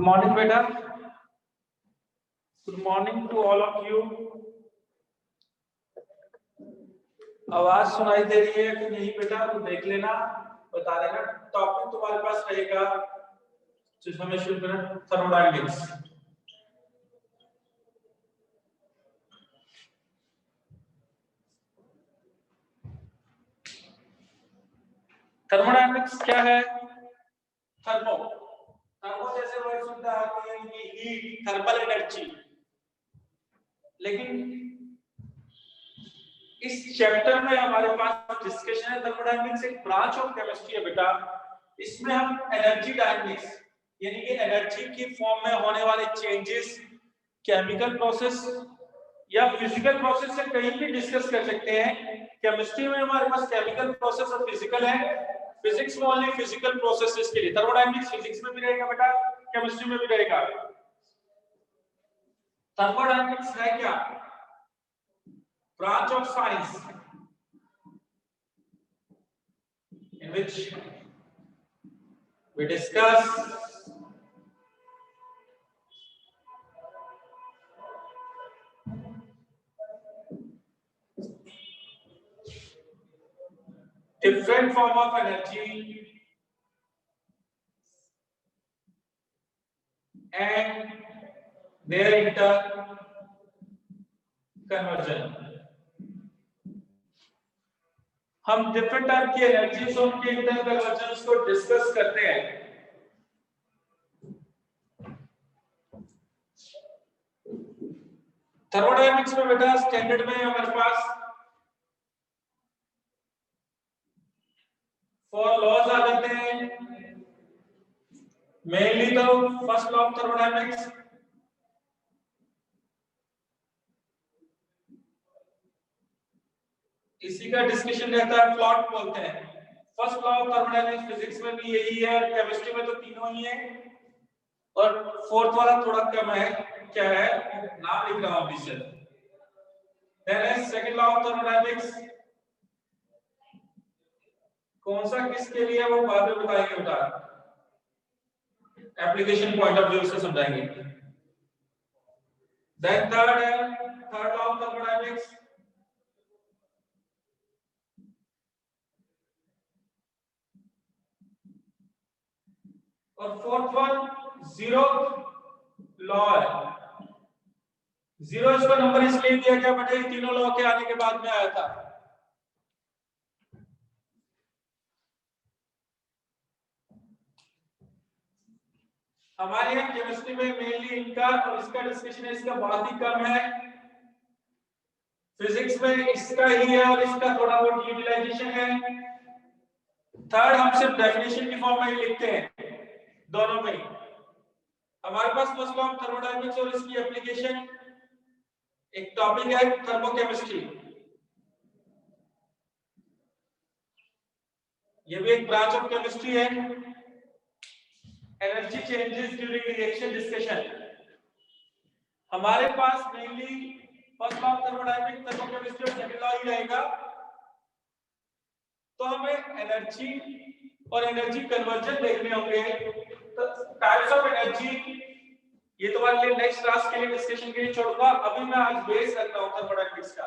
Morning बेटा, good morning to all of you. आवाज सुनाई दे रही है कि नहीं बेटा, तो देख लेना, बता देना। टॉपिक तुम्हारे पास रहेगा थर्मोडायनेमिक्स। थर्मोडायनेमिक्स क्या है? थर्मो जैसे वर्ड सुनता है कि हीट, थर्मल एनर्जी। लेकिन इस चैप्टर में हमारे पास डिस्कशन है थर्मोडायनेमिक्स एक ब्रांच ऑफ केमिस्ट्री है बेटा। इसमें हम एनर्जी डायनेमिक्स यानी कि एनर्जी की फॉर्म में होने वाले चेंजेस, केमिकल प्रोसेस या फिजिकल प्रोसेस से कहीं भी डिस्कस कर सकते हैं। केमिस्ट्री में हमारे पास केमिकल प्रोसेस और फिजिकल है, फिजिक्स में ओनली फिजिकल प्रोसेसेस के लिए। थर्मोडायनेमिक्स फिजिक्स में भी रहेगा बेटा, केमिस्ट्री में भी रहेगा। थर्मोडायनेमिक्स है क्या? branch of science in which we discuss different form of energy and their interconversion। हम डिफरेंट टाइप की एनर्जीज और उनके इंटरकन्वर्जन्स को डिस्कस करते हैं। थर्मोडायनेमिक्स में बेटा स्टैंडर्ड में हमारे पास 4 लॉज आ जाते हैं। मेनली तो फर्स्ट लॉ ऑफ थर्मोडायनेमिक्स, इसी का डिस्कशन रहता है, प्लॉट बोलते हैं। First law of thermodynamics physics में भी यही है, केमिस्ट्री में तो तीनों ही है, और फोर्थ वाला थोड़ा कम है, क्या है नाम लिख रहा हूं अभी से। देन है सेकंड लॉ ऑफ थर्मोडायनेमिक्स, कौन सा किसके लिए वो बाद में बताएंगे बेटा, एप्लीकेशन पॉइंट ऑफ व्यू से समझाएंगे। देन थर्ड है थर्ड लॉ ऑफ थर्मोडायनेमिक्स, और फोर्थ वन जीरो लॉ है। जीरो इसका नंबर इसलिए दिया गया बेटा, तीनों लॉ के आने के बाद में आया था। हमारे यहाँ केमिस्ट्री में मेनली इनका और इसका डिस्कशन है, इसका बहुत ही कम है। फिजिक्स में इसका ही है और इसका थोड़ा बहुत यूटिलाइजेशन है। थर्ड हम सिर्फ डेफिनेशन की फॉर्म में ही लिखते हैं दोनों में। हमारे पास फर्स्ट लॉ ऑफ थर्मोडायनेमिक्स और इसकी एप्लीकेशन एक टॉपिक है थर्मोकेमिस्ट्री, ये भी एक ब्रांच ऑफ केमिस्ट्री है। Energy changes during reaction discussion, हमारे पास mainly first law of thermodynamics, thermochemistry और सेकंड लॉ ही रहेगा। तो हमें एनर्जी और एनर्जी कन्वर्जन देखने होंगे। तो टाइप्स ऑफ एनर्जी ये तुम्हारे लिए नेक्स्ट क्लास के लिए डिस्कशन के लिए छोड़ूंगा। अभी मैं आज बेस रखता हूं थर्मोडायनेमिक्स का।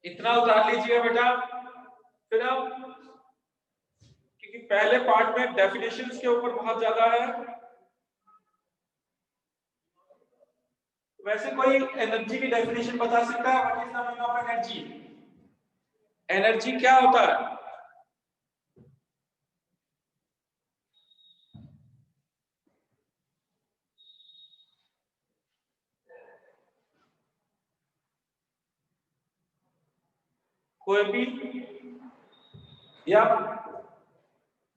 इतना उतार लीजिएगा बेटा, फिर हम, क्योंकि पहले पार्ट में डेफिनेशंस के ऊपर बहुत ज्यादा है। वैसे कोई एनर्जी की डेफिनेशन बता सकता है? What is the meaning of energy? Energy क्या होता है? कोई भी या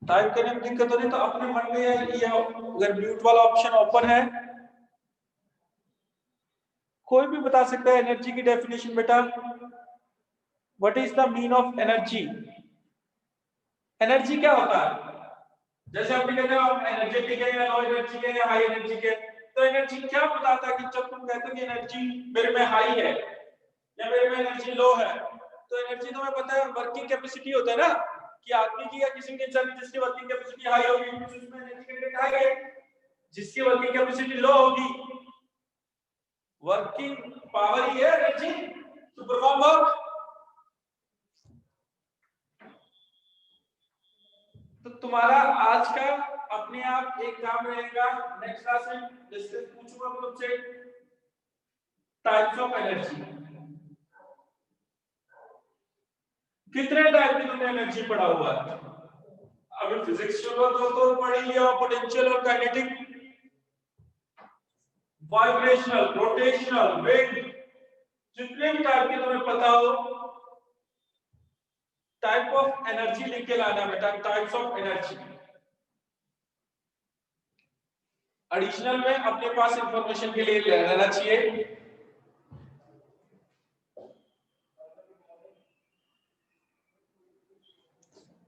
टाइप करने में दिक्कत हो रही तो अपने मन में, या अगर म्यूट वाला ऑप्शन ओपन है, कोई भी बता सकता है एनर्जी की डेफिनेशन बेटा। What is the mean of energy? Energy क्या होता है? जैसे आपने कहते हो आप एनर्जेटिक है या लो एनर्जी के या हाई एनर्जी के, तो एनर्जी क्या बताता है कि जब तुम कहते हो कि एनर्जी मेरे में हाई है या मेरे में एनर्जी लो है, तो एनर्जी तो हमें पता है वर्किंग कैपेसिटी होता है ना, कि आदमी की या किसी इंसान की जिसकी वर्किंग कैपेसिटी हाई होगी उसमें एनर्जी कंटेंट हाई है, जिसकी वर्किंग कैपेसिटी लो होगी वर्किंग पावर ही है एनर्जी टू परफॉर्म वर्क। तो तुम्हारा आज का अपने आप एक काम रहेगा, नेक्स्ट क्लास में डिस्कस पूछूंगा तुमसे टाइप्स ऑफ एनर्जी। कितने टाइप की तुमने एनर्जी पढ़ा हुआ है? अभी फिजिक्स तो पढ़ लिया, पोटेंशियल और काइनेटिक, वाइब्रेशनल, रोटेशनल, वेग, जितने भी टाइप के तुम्हें पता हो टाइप ऑफ एनर्जी लिख के लाना बेटा, टाइप्स ऑफ एनर्जी। एडिशनल में अपने पास इंफॉर्मेशन के लिए रहना चाहिए।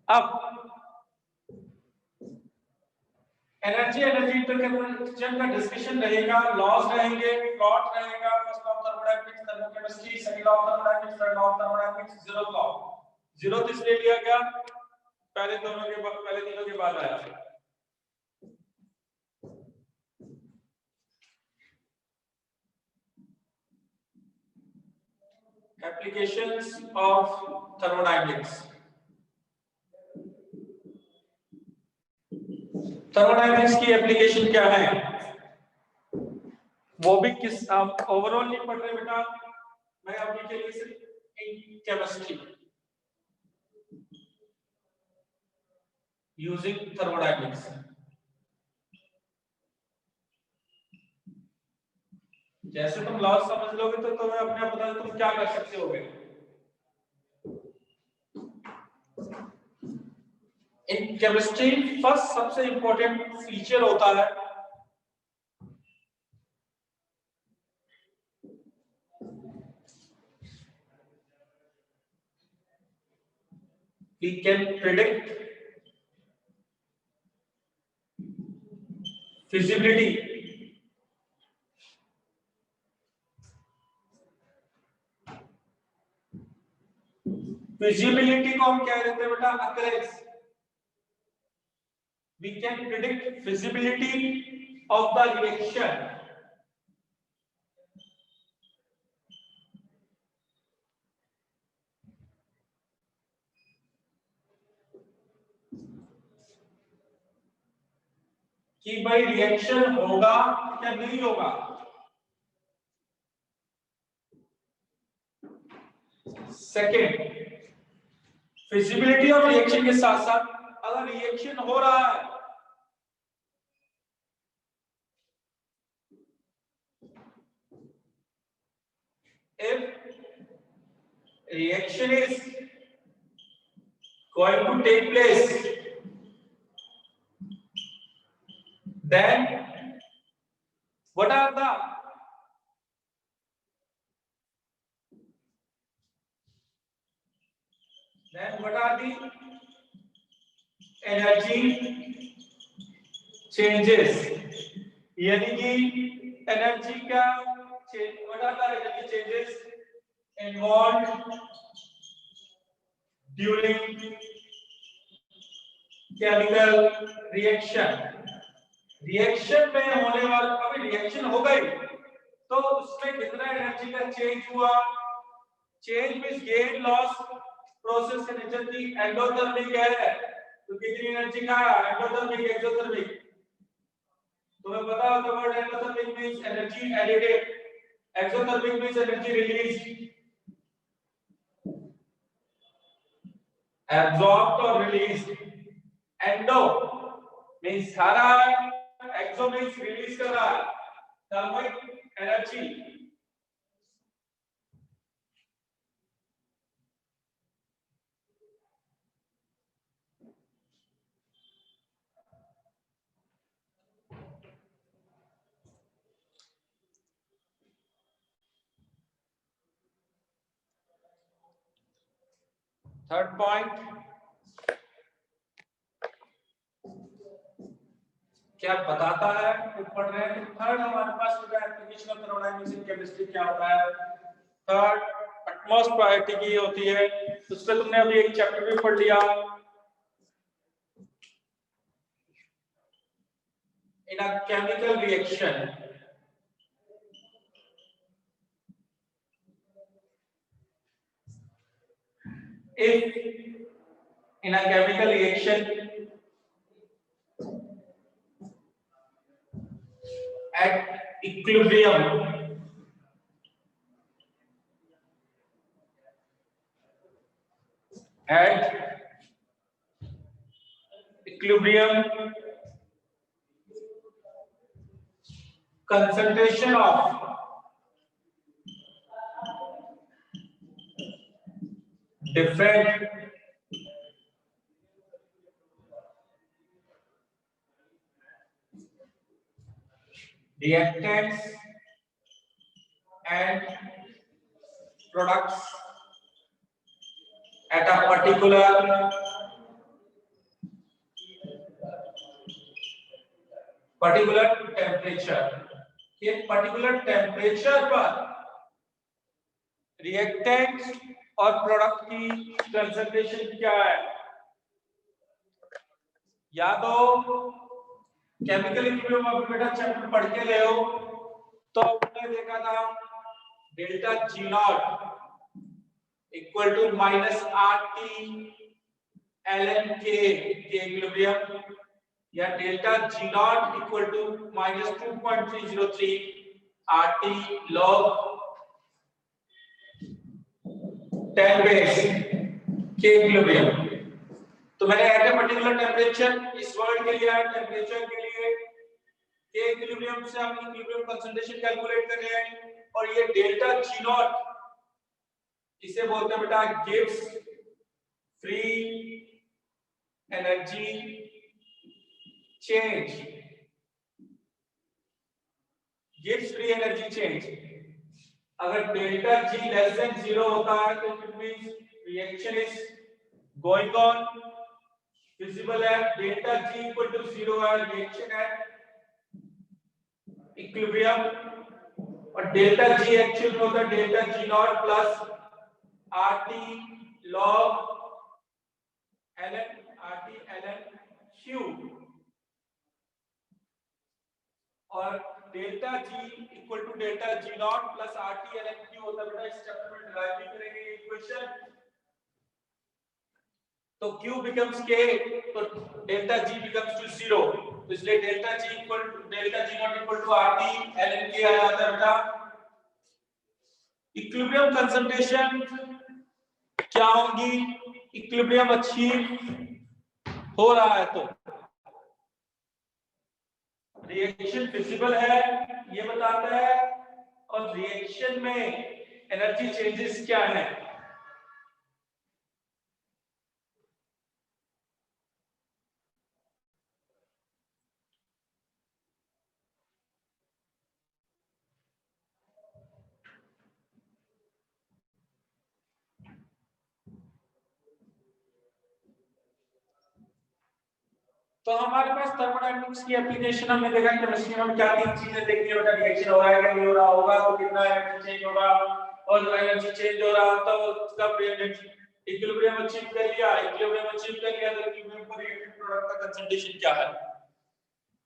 अब एनर्जी इंटरकनेक्शन का डिस्कशन रहेगा, लॉज रहेंगे, प्लॉट रहेगा, first law of thermodynamics, thermochemistry, second law of thermodynamics, third law of thermodynamics, zeroth law. Zeroth इसलिए लिया गया पहले तीनों के बाद आया। Applications of thermodynamics. थर्मोडायनामिक्स की एप्लीकेशन क्या है वो भी किस ओवरऑल नहीं पढ़ रहे बेटा, मैं अभी के लिए सिर्फ इन केमिस्ट्री यूजिंग थर्मोडायनामिक्स। जैसे तुम लॉस समझ लोगे तो तुम्हें अपने आप पता तुम क्या कर सकते होगे। इन केमिस्ट्री फर्स्ट सबसे इंपॉर्टेंट फीचर होता है we can predict feasibility feasibility को हम क्या कहते हैं बेटा, occurrence। we can predict feasibility of the reaction कि भाई रिएक्शन होगा या नहीं होगा। सेकेंड, फिजिबिलिटी ऑफ रिएक्शन के साथ साथ अगर रिएक्शन हो रहा है if reaction is going to take place, then what are the energy changes, यानी कि एनर्जी का what are the energy changes involved during chemical reaction। Reaction में होने वाला, अभी रिएक्शन हो गई तो उसमें कितना एनर्जी का चेंज हुआ, change means gain loss, process का नेचर थी एंडोथर्मिक है, तो कितनी एनर्जी का एंडोथर्मिक एक्सोथर्मिक। तुम्हें पता होगा word endothermic means energy edited, exothermic means energy release, absorbed और रिलीज। एंडो मींस खा रहा है, एक्सो मींस रिलीज कर रहा है, थर्मिक एनर्जी। थर्ड पॉइंट, क्या बताता है वो पढ़ रहे हैं। तो थर्ड हमारे पास होगा application of thermodynamics in chemistry. क्या होता है थर्ड? अटमोस्ट प्रायोरिटी की होती है। उसमें तुमने अभी एक चैप्टर भी पढ़ लिया, in a chemical reaction if in a chemical reaction at equilibrium concentration of different reactants and products at a particular temperature। ये पर्टिकुलर टेम्परेचर पर रिएक्टेंट और प्रोडक्ट की कंसंट्रेशन क्या है। याद हो केमिकल इक्विलिब्रियम अभी बेटा चैप्टर पढ़ के ले हो तो हमने देखा था delta G naught equal to minus R T L N K equilibrium, या delta G naught equal to minus 2.303 R T log 10 base K equilibrium. तो मैंने एट ए पर्टिकुलर टेम्परेचर इस वर्ड के लिए टेम्परेचर के लिए के इक्विलिब्रियम से हम इक्विलिब्रियम कंसंट्रेशन कैलकुलेट कर रहे हैं। और ये डेल्टा जी नॉट इसे बोलते हैं बेटा Gibbs free energy change. Gibbs free energy change अगर डेल्टा जी लेस देन 0 होता है तो it means reaction is going on, visible है। डेल्टा जी इक्वल टू 0 है, रिएक्शन है इक्विलिब्रियम। और डेल्टा जी एक्चुअल में होता है delta G naught plus RT log ln RT ln Q. और delta G equal to delta G naught plus RT ln Q होता है बेटा। इस चैप्टर में डिराइव भी करेंगे ये इक्वेशन। तो Q becomes K, तो डेल्टा G becomes to 0, तो इसलिए delta G equal to delta G naught equal to RT ln K आ जाता है बेटा। इक्विलिब्रियम कंसंट्रेशन क्या होगी, इक्विलिब्रियम अचीव हो रहा है तो रिएक्शन फिजिबल है ये बताता है, और रिएक्शन में एनर्जी चेंजेस क्या है। तो हमारे पास थर्मोडायनामिक्स की एप्लीकेशन हमने देखा केमिस्ट्री में क्या तीन चीजें देखनी है बेटा। रिएक्शन हो रहा है कि नहीं हो रहा, होगा तो कितना एनर्जी चेंज होगा, और एनर्जी चेंज हो रहा तो उसका इक्विलिब्रियम अचीव कर लिया, इक्विलिब्रियम अचीव कर लिया तो इक्विलिब्रियम पर रिएक्टेंट प्रोडक्ट का कंसंट्रेशन क्या है।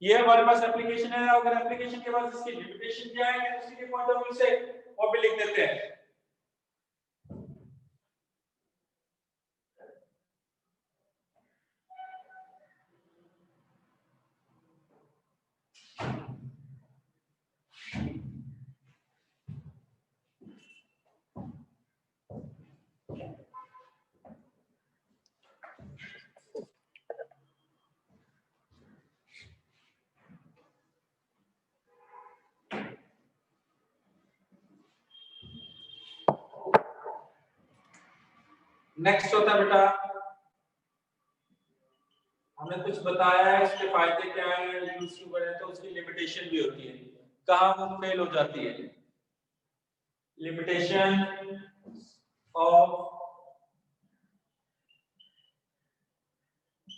ये हमारे पास एप्लीकेशन है। अगर एप्लीकेशन के बाद इसकी लिमिटेशन क्या है केमिस्ट्री के पॉइंट ऑफ व्यू से वो भी लिख देते हैं। नेक्स्ट होता है बेटा, हमने कुछ बताया है इसके फायदे क्या है, यूज क्यों करें, तो उसकी लिमिटेशन भी होती है, कहां वो फेल हो जाती है। Limitation of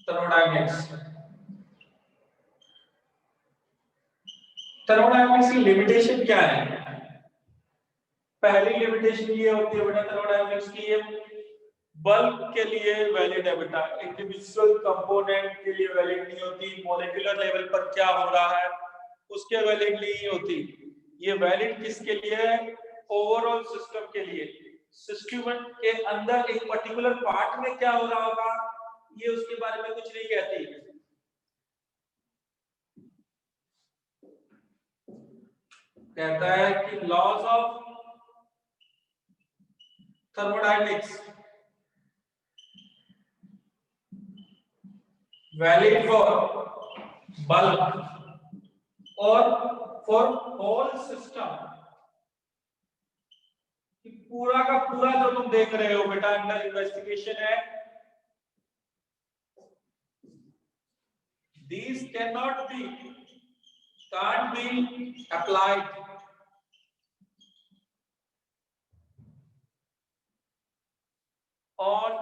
thermodynamics. थर्मोडायनामिक्स की लिमिटेशन क्या है? पहली लिमिटेशन ये होती है बेटा थर्मोडायनामिक्स की, ये बल्क के लिए वैलिड है बेटा, इंडिविजुअल कंपोनेंट के लिए वैलिड नहीं होती, मॉलिक्यूलर लेवल पर क्या हो रहा है उसके वैलिड नहीं होती। ये वैलिड किसके लिए है? ओवरऑल सिस्टम के लिए। सिस्टम के अंदर एक पर्टिकुलर पार्ट में क्या हो रहा होगा ये उसके बारे में कुछ नहीं कहती। कहता है कि laws of thermodynamics valid for bulk और फॉर होल सिस्टम। पूरा का पूरा जो तुम देख रहे हो बेटा अंडर इन्वेस्टिगेशन है, these can't be applied on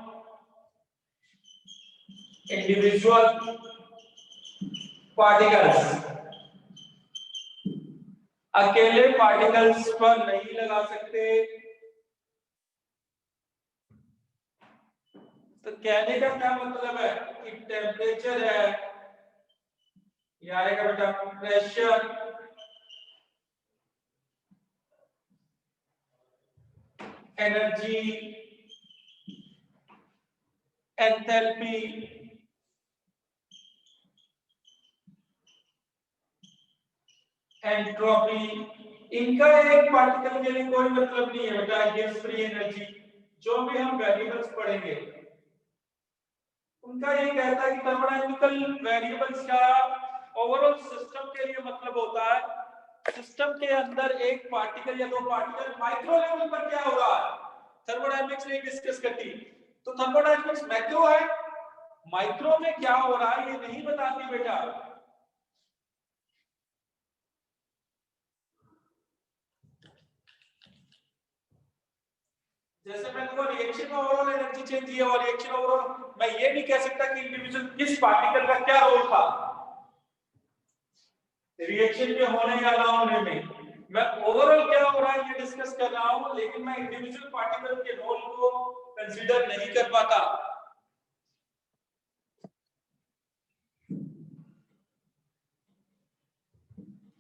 individual particles। अकेले पार्टिकल्स पर नहीं लगा सकते। तो कहने का क्या मतलब है कि टेम्परेचर है, ये आएगा बेटा प्रेशर, एनर्जी, एंथैल्पी, एंट्रोपी, इनका एक पार्टिकल के लिए कोई मतलब नहीं है बेटा। ये फ्री एनर्जी जो भी हम वेरिएबल्स पढ़ेंगे उनका ये कहता है कि थर्मोडायनामिकल वेरिएबल्स का ओवरऑल सिस्टम के लिए मतलब होता है सिस्टम के अंदर एक पार्टिकल या दो पार्टिकल माइक्रो लेवल पर क्या हो रहा है, थर्मोडायनामिक्स नहीं डिस्कस करती। तो थर्मोडायनामिक्स मैक्रो है, माइक्रो में क्या हो रहा है ये नहीं बताती बेटा। जैसे मैं देखो रिएक्शन में ओवरऑल एनर्जी चेंज है और रिएक्शन ओवरऑल, मैं ये नहीं कह सकता कि इंडिविजुअल किस पार्टिकल का क्या रोल था रिएक्शन के होने या ना होने में। मैं ओवरऑल क्या हो रहा है ये डिस्कस कर रहा हूं, लेकिन मैं इंडिविजुअल पार्टिकल के रोल को कंसीडर नहीं कर पाता।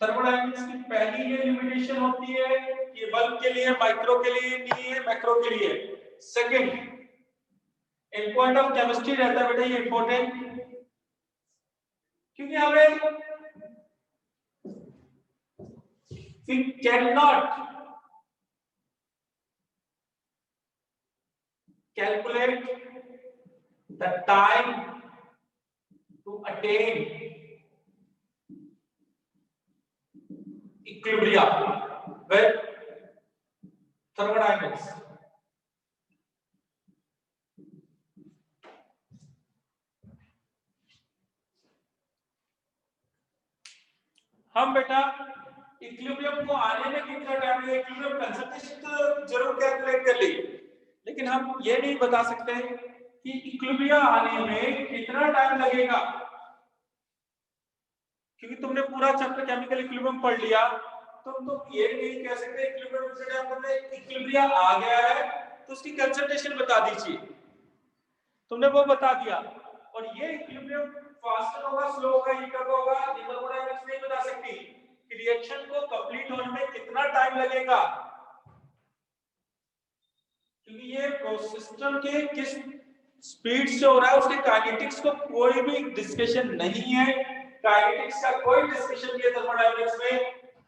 थर्मोडायनामिक्स की पहली ये लिमिटेशन होती है कि बल्क के लिए, माइक्रो के लिए नहीं है, मैक्रो के लिए। सेकंड, एक पॉइंट ऑफ केमिस्ट्री रहता है बेटा, ये इंपॉर्टेंट, क्योंकि हमें we cannot calculate the time to attain equilibrium with thermodynamics। हम बेटा इक्विलिब्रियम को आने में कितना टाइम लगेगा, इक्विलिब्रियम कंसंट्रेशन तो जरूर कैलकुलेट कर ली, लेकिन हम ये नहीं बता सकते कि इक्विलिब्रियम आने में कितना टाइम लगेगा, क्योंकि तुमने पूरा चैप्टर केमिकल इक्विलिब्रियम पढ़ लिया। तुम ये नहीं कह सकते इक्विलिब्रियम से टाइम तुमने इक्विलिब्रियम आ गया है तो उसकी कंसंट्रेशन बता दीजिए, तुमने वो बता दिया। और ये इक्विलिब्रियम फास्टर होगा स्लो होगा ये कब होगा ये थर्मोडायनामिक्स नहीं बता सकती कि रिएक्शन को कंप्लीट होने में कितना टाइम लगेगा, क्योंकि ये सिस्टम के किस स्पीड से हो रहा है उसके काइनेटिक्स को कोई भी डिस्कशन नहीं है। काइनेटिक्स का कोई डिस्कशन नहीं है थर्मोडायनामिक्स में।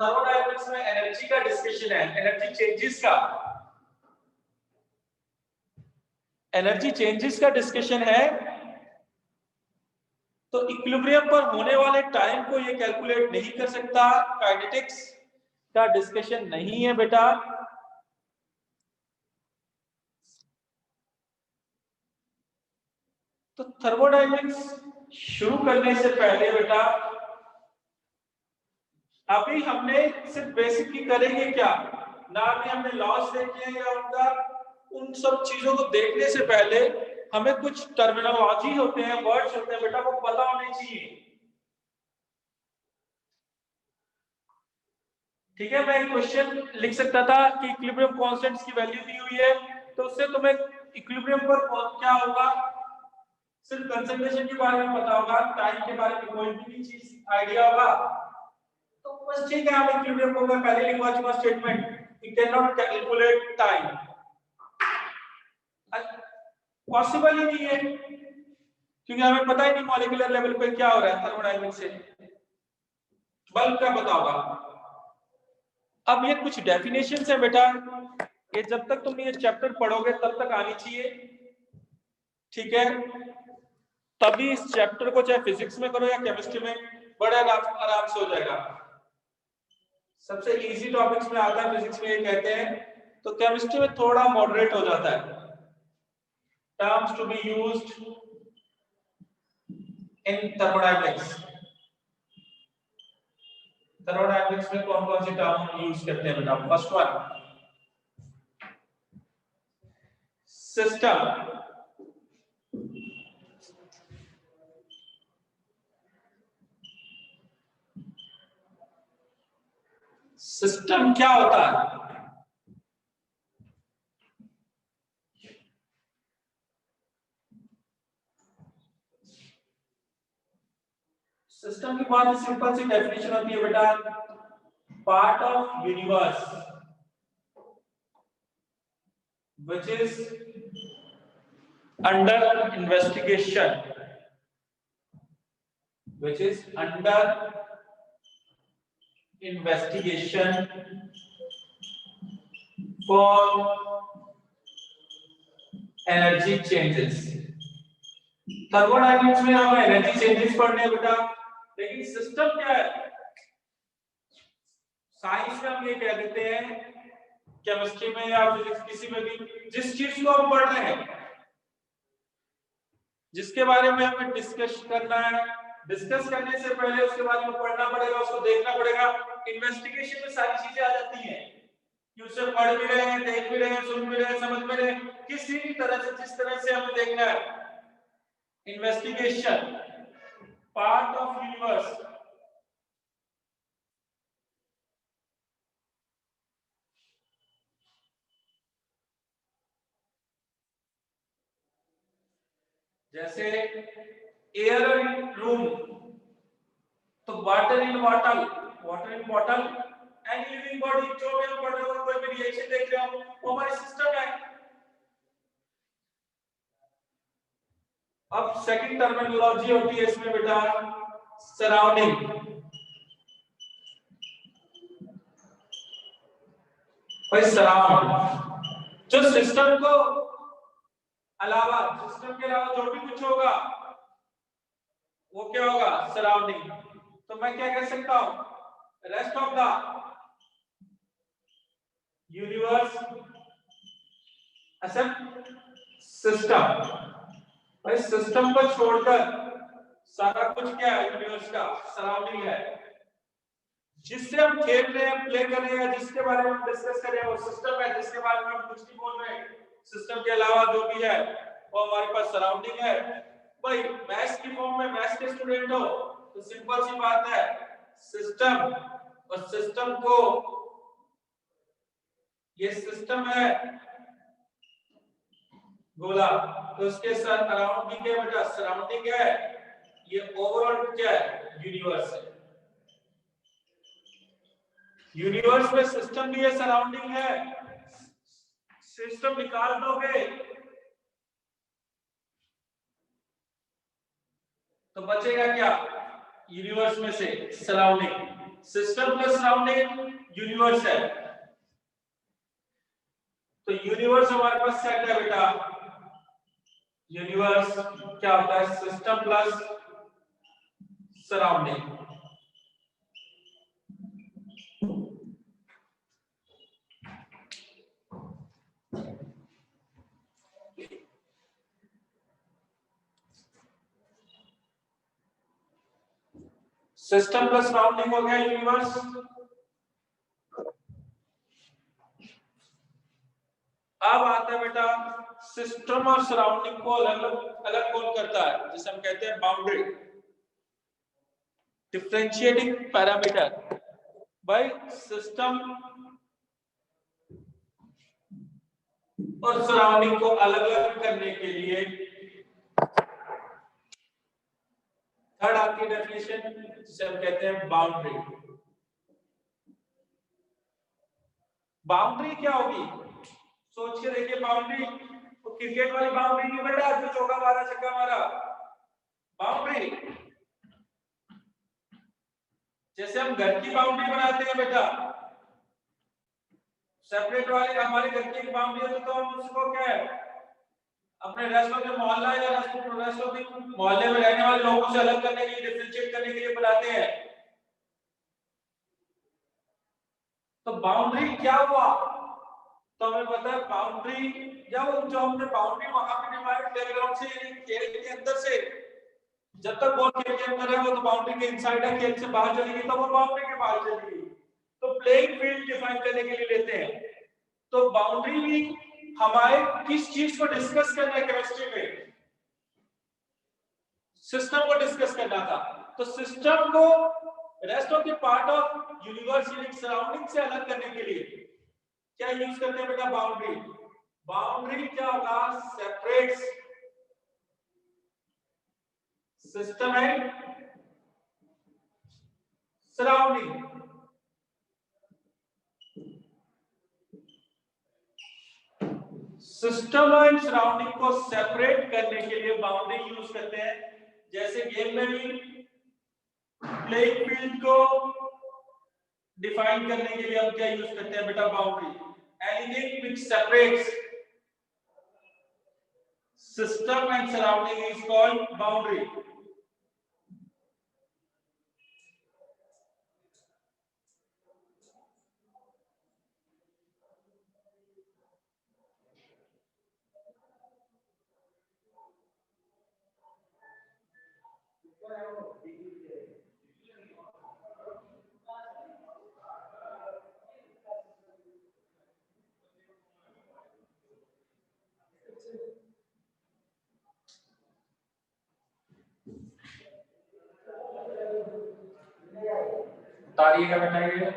थर्मोडायनामिक्स में एनर्जी का डिस्कशन है, एनर्जी चेंजेस का, एनर्जी चेंजेस का डिस्कशन है। तो इक्विलिब्रियम पर होने वाले टाइम को ये कैलकुलेट नहीं कर सकता, काइनेटिक्स का डिस्कशन नहीं है बेटा। तो थर्मोडायनामिक्स शुरू करने से पहले बेटा अभी हमने सिर्फ बेसिक ही करेंगे क्या, ना अभी हमने लॉस देखे हैं या उनका, उन सब चीजों को देखने से पहले हमें कुछ टर्मिनोलॉजी होते हैं, वर्ड्स होते हैं बेटा, वो पता होने चाहिए। ठीक है, मैं एक क्वेश्चन लिख सकता था कि इक्विलिब्रियम कांस्टेंट्स की वैल्यू दी हुई है, तो उससे तुम्हें इक्विलिब्रियम पर क्या होगा, सिर्फ कंसंट्रेशन के बारे में पता होगा, टाइम के बारे में कोई भी चीज आइडिया होगा तो बस ठीक है। हम इक्विलिब्रियम को मैं पहले लिखवा चुका statement, you can not calculate time, possible ही नहीं है क्योंकि हमें पता ही नहीं मॉलिक्यूलर लेवल पे क्या हो रहा है थर्मोडायनामिक्स से, बल्ब का पता होगा। अब ये कुछ डेफिनेशंस है बेटा, ये जब तक तुम ये चैप्टर पढ़ोगे तब तक आनी चाहिए, ठीक है। तभी इस चैप्टर को चाहे फिजिक्स में करो या केमिस्ट्री में बड़े आराम से हो जाएगा। सबसे इजी टॉपिक्स में आता है फिजिक्स में ये कहते हैं, तो केमिस्ट्री में थोड़ा मॉडरेट हो जाता है। Terms to be used in thermodynamics, thermodynamics में कौन कौन सी टर्म यूज करते हैं बेटा? फर्स्ट वन सिस्टम, सिस्टम क्या होता है? सिस्टम की बहुत ही सिंपल सी डेफिनेशन होती है बेटा, part of universe which is under investigation, which is under investigation for energy changes। Thermodynamics में हम एनर्जी चेंजेस पढ़ने हैं बेटा, लेकिन सिस्टम क्या है? साइंस में हम ये कह देते हैं, केमिस्ट्री में या फिजिक्स किसी में भी, जिस चीज को हम पढ़ रहे हैं, जिसके बारे में हमें डिस्कस करना है, डिस्कस करने से पहले उसके बारे में पढ़ना पड़ेगा, उसको देखना पड़ेगा। इन्वेस्टिगेशन में सारी चीजें आ जाती हैं कि उसे पढ़ भी रहे हैं, देख भी रहे हैं, सुन भी रहे हैं, समझ भी रहे हैं, किसी भी तरह से जिस तरह से हमें देखना है। इन्वेस्टिगेशन पार्ट ऑफ यूनिवर्स, जैसे एयर इन रूम, तो water in bottle, water in bottle, any living body, जो भी हम पढ़ रहे हो, कोई भी रिएक्शन देख रहे हो, वो हमारी सिस्टम है। अब सेकंड टर्मिनोलॉजी होती है इसमें बेटा सराउंडिंग। भाई सराउंड, जो सिस्टम को अलावा, सिस्टम के अलावा जो भी कुछ होगा वो क्या होगा? सराउंडिंग। तो मैं क्या कह सकता हूं? Rest of the universe as system. भाई सिस्टम को छोड़कर सारा कुछ क्या है? यूनिवर्स का सराउंडिंग है। जिससे हम खेल रहे हैं, प्ले कर रहे हैं, जिसके बारे में हम डिस्कस कर रहे हैं, वो सिस्टम है। जिसके बारे में हम कुछ नहीं बोल रहे हैं, सिस्टम के अलावा जो भी है वो हमारे पास सराउंडिंग है। भाई मैथ्स की फॉर्म में मैथ्स के स्टूडेंट हो तो सिंपल सी बात है, सिस्टम और सिस्टम को, ये सिस्टम है गोला, तो उसके साथ अराउंड भी क्या बेटा? सराउंडिंग है। ये ओवरऑल क्या है? यूनिवर्स है। यूनिवर्स में सिस्टम भी है, सराउंडिंग है। सिस्टम निकाल दोगे तो बचेगा क्या? यूनिवर्स में से surrounding. System plus surrounding universe है। तो यूनिवर्स हमारे पास सेट है बेटा। यूनिवर्स क्या होता है? System plus surrounding. System plus surrounding हो गया यूनिवर्स। अब आता है बेटा सिस्टम और सराउंडिंग को अलग अलग कौन करता है, जिसे हम कहते हैं बाउंड्री, डिफरेंशिएटिंग पैरामीटर। भाई सिस्टम और सराउंडिंग को अलग अलग करने के लिए थर्ड आपकी डेफिनेशन जिसे हम कहते हैं बाउंड्री। बाउंड्री क्या होगी? सोच के देखिए, बाउंड्री तो क्रिकेट वाली बाउंड्री नहीं बेटा जो चौका मारा छक्का मारा। बाउंड्री जैसे हम घर की बाउंड्री बनाते हैं बेटा, सेपरेट वाले हमारे घर की बाउंड्री है तो हम उसको क्या है, अपने रेस्ट ऑफ द मोहल्ला या रेस्ट ऑफ द मोहल्ले में रहने वाले लोगों से अलग करने के लिए, डिफरेंशिएट करने के लिए बनाते हैं। तो बाउंड्री क्या हुआ? तो हमें पता है बाउंड्री जब जो हमने बाउंड्री वहां पे डिवाइड प्लेग्राउंड से यानी खेल के अंदर से, जब तक बॉल खेल के अंदर है वो तो बाउंड्री के इनसाइड है, खेल से बाहर चली गई तो वो बाउंड्री के बाहर चली गई। तो प्लेइंग फील्ड डिफाइन करने के लिए लेते हैं। तो बाउंड्री भी हमारे किस चीज को डिस्कस करना है केमिस्ट्री में? सिस्टम को डिस्कस करना था। तो सिस्टम को rest of the part of universe यानी सराउंडिंग से अलग करने के लिए क्या यूज करते हैं बेटा? बाउंड्री। बाउंड्री क्या होगा? Separates system and surrounding. System and surrounding को सेपरेट करने के लिए बाउंड्री यूज करते हैं। जैसे गेम में भी प्लेइंग फील्ड को डिफाइन करने के लिए हम क्या यूज करते हैं बेटा? Boundary. Anything which separates system and surrounding is called boundary. उतारिएगा बेटा ये।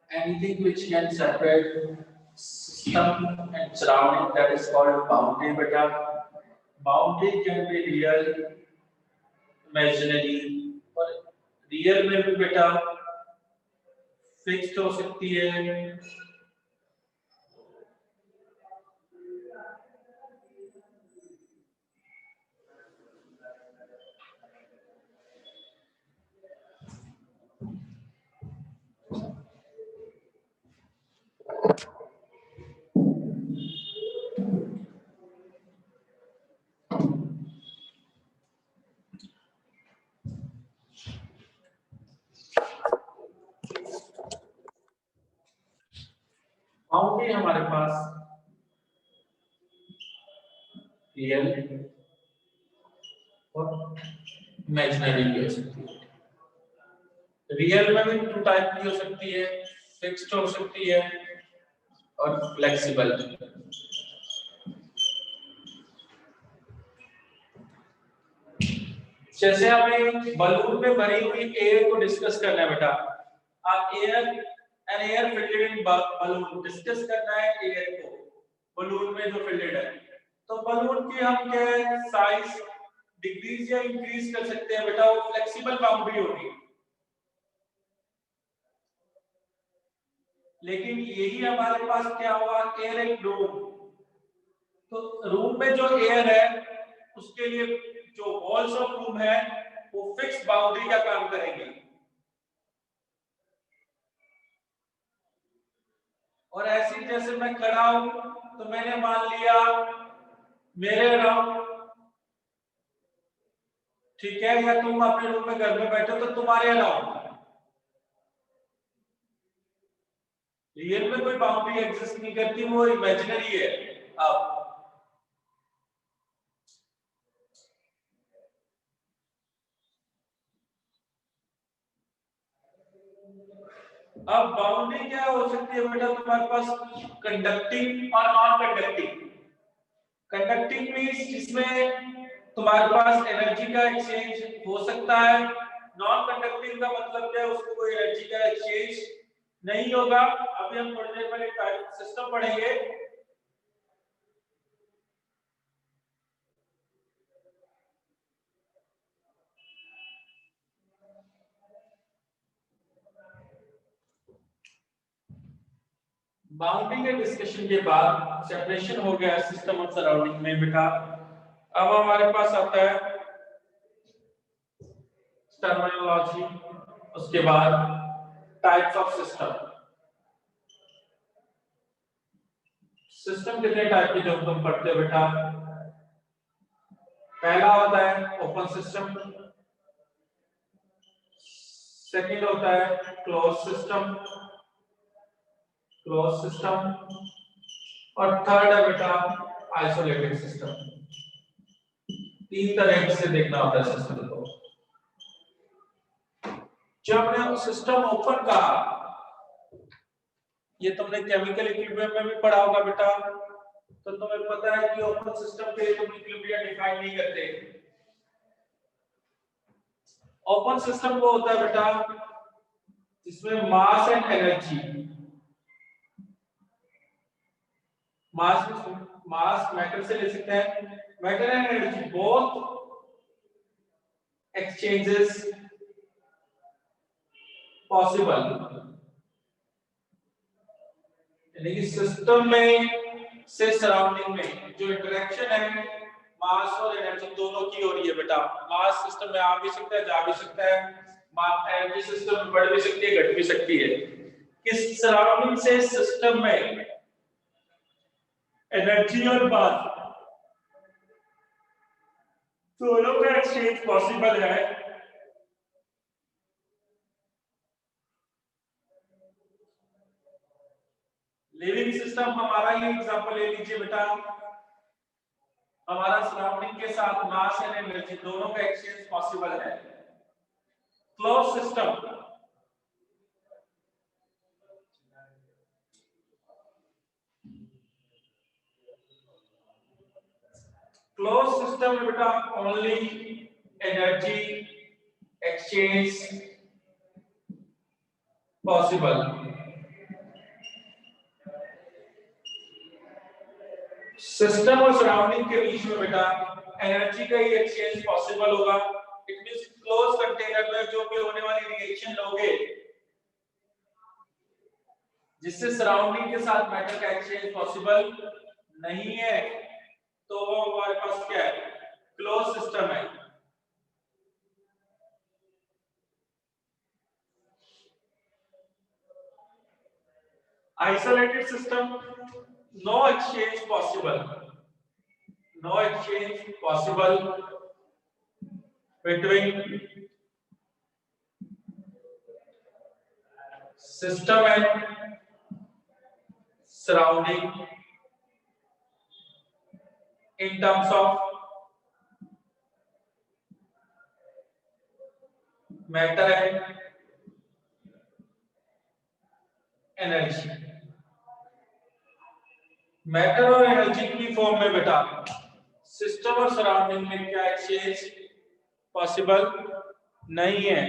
Anything which can separate system and surrounding, that is called boundary beta. Boundary can be real, imaginary, और real में भी बेटा fixed हो सकती है, बाउंड्री हमारे पास रियल और इमेजिनरी भी हो सकती है। रियल में भी 2 टाइप की हो सकती है, फिक्स्ड हो सकती है और फ्लेक्सिबल। जैसे हमें बलून में भरी हुई एयर को डिस्कस करना है बेटा, आप air filled in balloon discuss करना है एयर को बलून में जो फिल्ड है, तो बलून की हम क्या साइज डिक्रीज या इंक्रीज कर सकते हैं बेटा, वो फ्लेक्सिबल बाउंड्री होगी। लेकिन यही हमारे पास क्या हुआ, एयर एक रूम, तो रूम में जो एयर है उसके लिए जो वॉल्स ऑफ रूम है वो फिक्स बाउंड्री का काम करेंगे। और ऐसे जैसे मैं खड़ा हूं तो मैंने मान लिया मेरे अराउंड, ठीक है, या तुम अपने रूम में घर में बैठे हो तो तुम्हारे अराउंड, रियल में कोई बाउंड्री एग्जिस्ट नहीं करती, वो इमेजिनरी है। अब बाउंड्री क्या हो सकती है बेटा, तुम्हारे पास कंडक्टिंग और नॉन कंडक्टिंग। कंडक्टिंग मींस जिसमें तुम्हारे पास एनर्जी का एक्सचेंज हो सकता है, नॉन कंडक्टिंग का मतलब क्या है, उसको कोई एनर्जी का एक्सचेंज नहीं होगा। अभी हम थोड़ी देर में एक सिस्टम पढ़ेंगे। बाउंड्री के डिस्कशन के बाद सेपरेशन हो गया सिस्टम और सराउंडिंग में बेटा। अब हमारे पास आता है टर्मिनोलॉजी, उसके बाद टाइप्स ऑफ सिस्टम। सिस्टम कितने टाइप के जो तुम पढ़ते हो बेटा, पहला होता है ओपन सिस्टम, सेकंड होता है क्लोज सिस्टम, और थर्ड है बेटा आइसोलेटेड सिस्टम। 3 तरह से देखना होता है सिस्टम को। जब हमने सिस्टम ओपन कहा, ये तुमने केमिकल इक्विलिब्रियम में भी पढ़ा होगा बेटा, तो तुम्हें पता है कि ओपन सिस्टम के लिए तुम इक्विलिब्रियम डिफाइन नहीं करते। ओपन सिस्टम वो होता है बेटा जिसमें mass and energy, mass matter से ले सकते हैं, matter and energy both exchanges possible. यानी कि सिस्टम में से सराउंडिंग में जो इंटरेक्शन है मास और एनर्जी दोनों की हो रही है बेटा। मास सिस्टम में आ भी सकता है, जा भी सकता है, एनर्जी सिस्टम में बढ़ भी सकती है, घट भी सकती है। किस सराउंडिंग से सिस्टम में एनर्जी और मास दोनों का एक्सचेंज पॉसिबल है। लिविंग सिस्टम हमारा ही एग्जांपल ले लीजिए बेटा, हमारा सराउंडिंग के साथ मास एंड एनर्जी दोनों का एक्सचेंज पॉसिबल है। क्लोज सिस्टम, क्लोज सिस्टम में बेटा only energy exchange possible. System और सराउंडिंग के बीच में बेटा एनर्जी का ही एक्सचेंज पॉसिबल होगा। इट मींस क्लोज कंटेनर में जो भी होने वाली रिएक्शन लोगे जिससे सराउंडिंग के साथ मैटर का एक्सचेंज पॉसिबल नहीं है, तो वो हमारे पास क्या है, क्लोज सिस्टम है। Isolated system, no exchange possible, no exchange possible between system and surrounding in terms of matter and energy। Matter और एनर्जी की फॉर्म में बेटा सिस्टम और सराउंडिंग में क्या एक्सचेंज पॉसिबल नहीं है।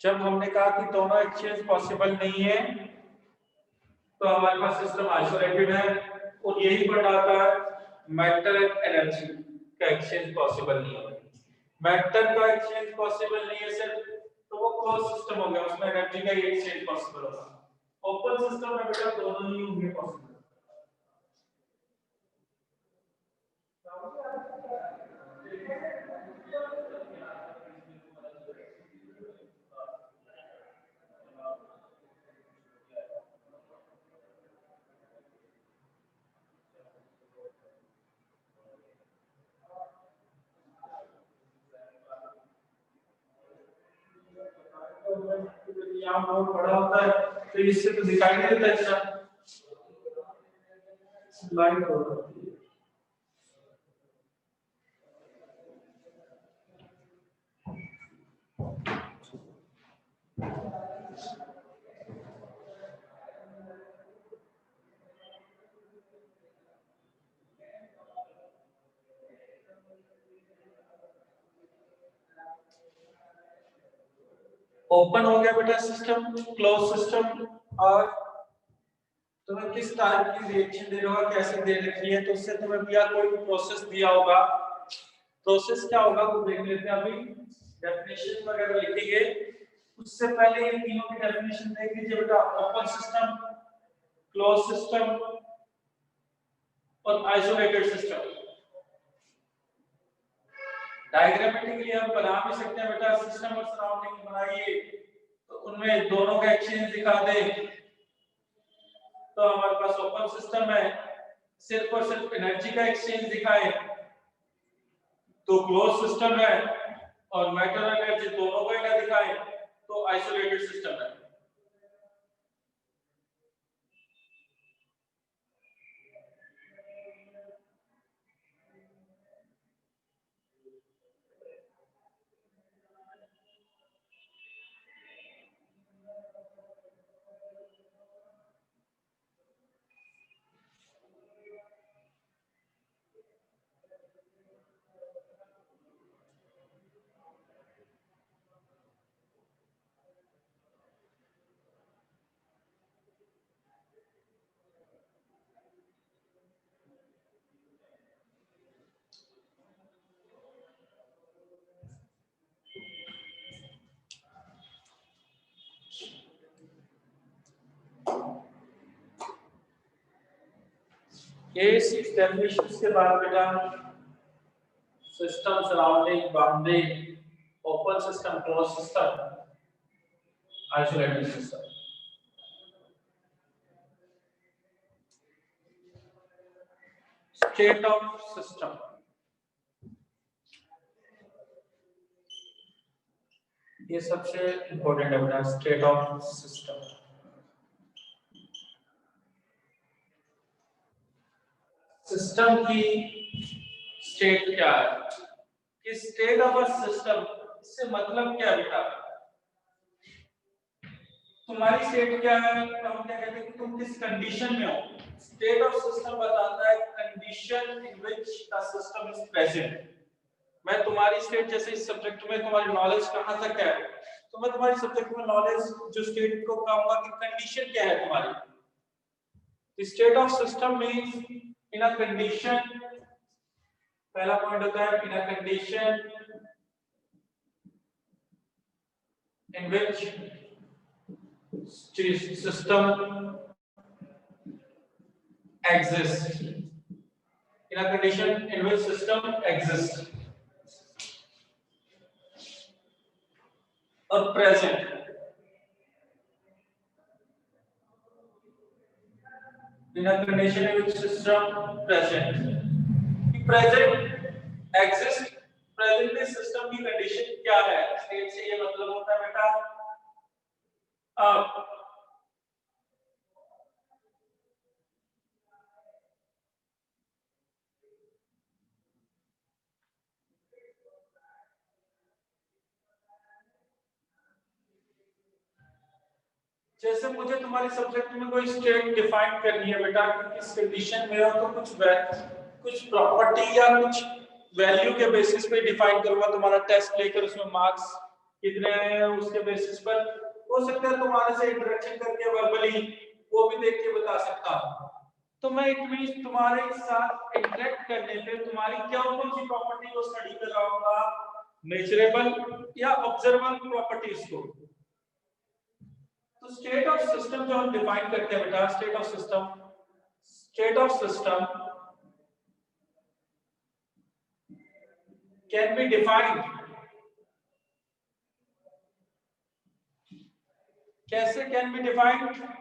जब हमने कहा कि दोनों एक्सचेंज पॉसिबल नहीं है तो हमारे पास सिस्टम आइसोलेटेड है और यही बताता है मैटर एंड एनर्जी का एक्सचेंज पॉसिबल नहीं है। मैटर का एक्सचेंज पॉसिबल नहीं है सिर्फ तो वो क्लोज सिस्टम हो गया, उसमें एनर्जी का ही एक्सचेंज पॉसिबल होगा। ओपन सिस्टम में बेटा दोनों ही होंगे पॉसिबल। यहाँ बहुत बड़ा होता है तो इससे तो दिखाई नहीं देता इतना लाइट होता है। ओपन हो गया बेटा सिस्टम, क्लोज सिस्टम। और तुम्हें किस टाइप की रिएक्शन दे रहा है, कैसे दे रखी है, तो उससे तुम्हें दिया कोई भी प्रोसेस दिया होगा। प्रोसेस क्या होगा वो देख लेते हैं। अभी डेफिनेशन वगैरह लिखेंगे उससे पहले ये तीनों की डेफिनेशन देख लीजिए बेटा। ओपन सिस्टम, क्लोज सिस्टम और आइसोलेटेड सिस्टम। डायग्रामेटिकली हम बना भी सकते हैं बेटा। सिस्टम और सराउंडिंग बनाइए तो उनमें दोनों का एक्सचेंज दिखा दे तो हमारे पास ओपन सिस्टम है, सिर्फ और सिर्फ एनर्जी का एक्सचेंज दिखाए तो क्लोज सिस्टम है, और मैटर और एनर्जी दोनों को ना दिखाए तो आइसोलेटेड सिस्टम है। ये 6 डेफिनेशंस के बाद बेटा system, surrounding, boundary, open system, close system, isolated system. State of system, ये सबसे इंपॉर्टेंट है बेटा। स्टेट ऑफ सिस्टम, सिस्टम की स्टेट क्या है कि स्टेट ऑफ अ सिस्टम, इससे मतलब क्या है बेटा? तुम्हारी स्टेट क्या है, तो हम क्या कहते हैं कि तुम किस कंडीशन में हो। स्टेट ऑफ सिस्टम बताता है condition in which the system is present. मैं तुम्हारी स्टेट, जैसे इस सब्जेक्ट में तुम्हारी नॉलेज कहां तक है, तो मैं तुम्हारी सब्जेक्ट में नॉलेज जो स्टेट को कहूंगा कि कंडीशन क्या है तुम्हारी। State of system means in a condition, पहला पॉइंट होता है in a condition in which system exists, in a condition in which system exists or present, in a condition in which system present exist presently system की condition क्या है state से ये मतलब होता है बेटा अब जैसे मुझे तुम्हारे सब्जेक्ट में कोई स्टेट डिफाइन करनी है बेटा कि किस कंडीशन में हो तो कुछ प्रॉपर्टी या कुछ वैल्यू के बेसिस पे डिफाइन करूंगा तुम्हारा टेस्ट लेकर उसमें मार्क्स कितने आए हैं उसके बेसिस पर हो सकता है तुम्हारे से इंटरेक्शन करके वर्बली वो भी देख के बता सकता हूं तो मैं इट मींस तुम्हारे साथ इंटरेक्ट करने पे तुम्हारी क्या कौन सी प्रॉपर्टी को स्टडी कर रहा हूँ मेजरेबल या ऑब्जर्वेबल प्रॉपर्टीज को तो स्टेट ऑफ सिस्टम जो हम डिफाइन करते हैं बेटा state of system can be defined कैसे can be defined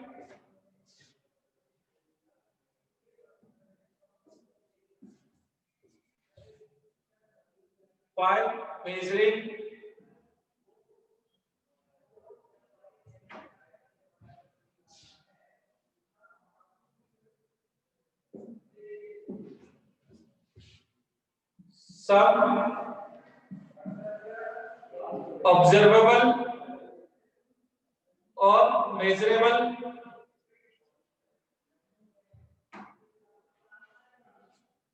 by measuring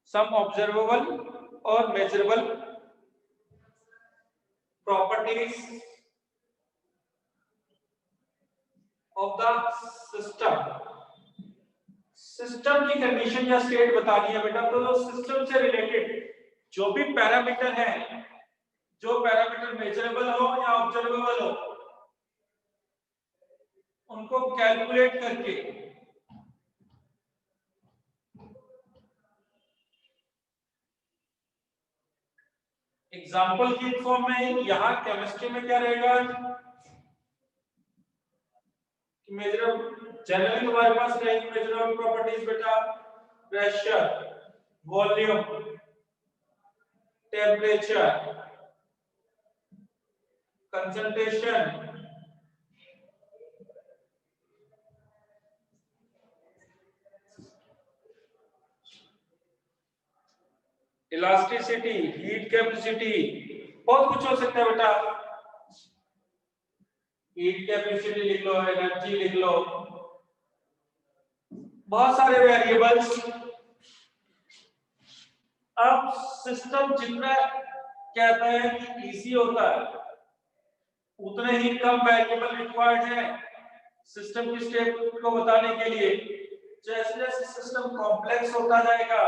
some observable or measurable properties of the system की कंडीशन या स्टेट बतानी है बेटा तो सिस्टम से रिलेटेड जो भी पैरामीटर है जो पैरामीटर मेजरेबल हो या ऑब्जर्वेबल हो उनको कैलकुलेट करके एग्जाम्पल की फॉर्म में यहाँ केमिस्ट्री में क्या रहेगा जनरली तुम्हारे पास रहेगी मेजरेबल प्रॉपर्टीज बेटा pressure volume temperature concentration elasticity heat capacity बहुत कुछ हो सकता है बेटा हीट कैपेसिटी लिख लो एनर्जी लिख लो बहुत सारे वेरिएबल्स अब सिस्टम जितना कहता है कि इजी होता है उतने ही कम वेरिएबल रिक्वायर्ड है सिस्टम की स्टेट को बताने के लिए जैसे जैसे सिस्टम कॉम्प्लेक्स होता जाएगा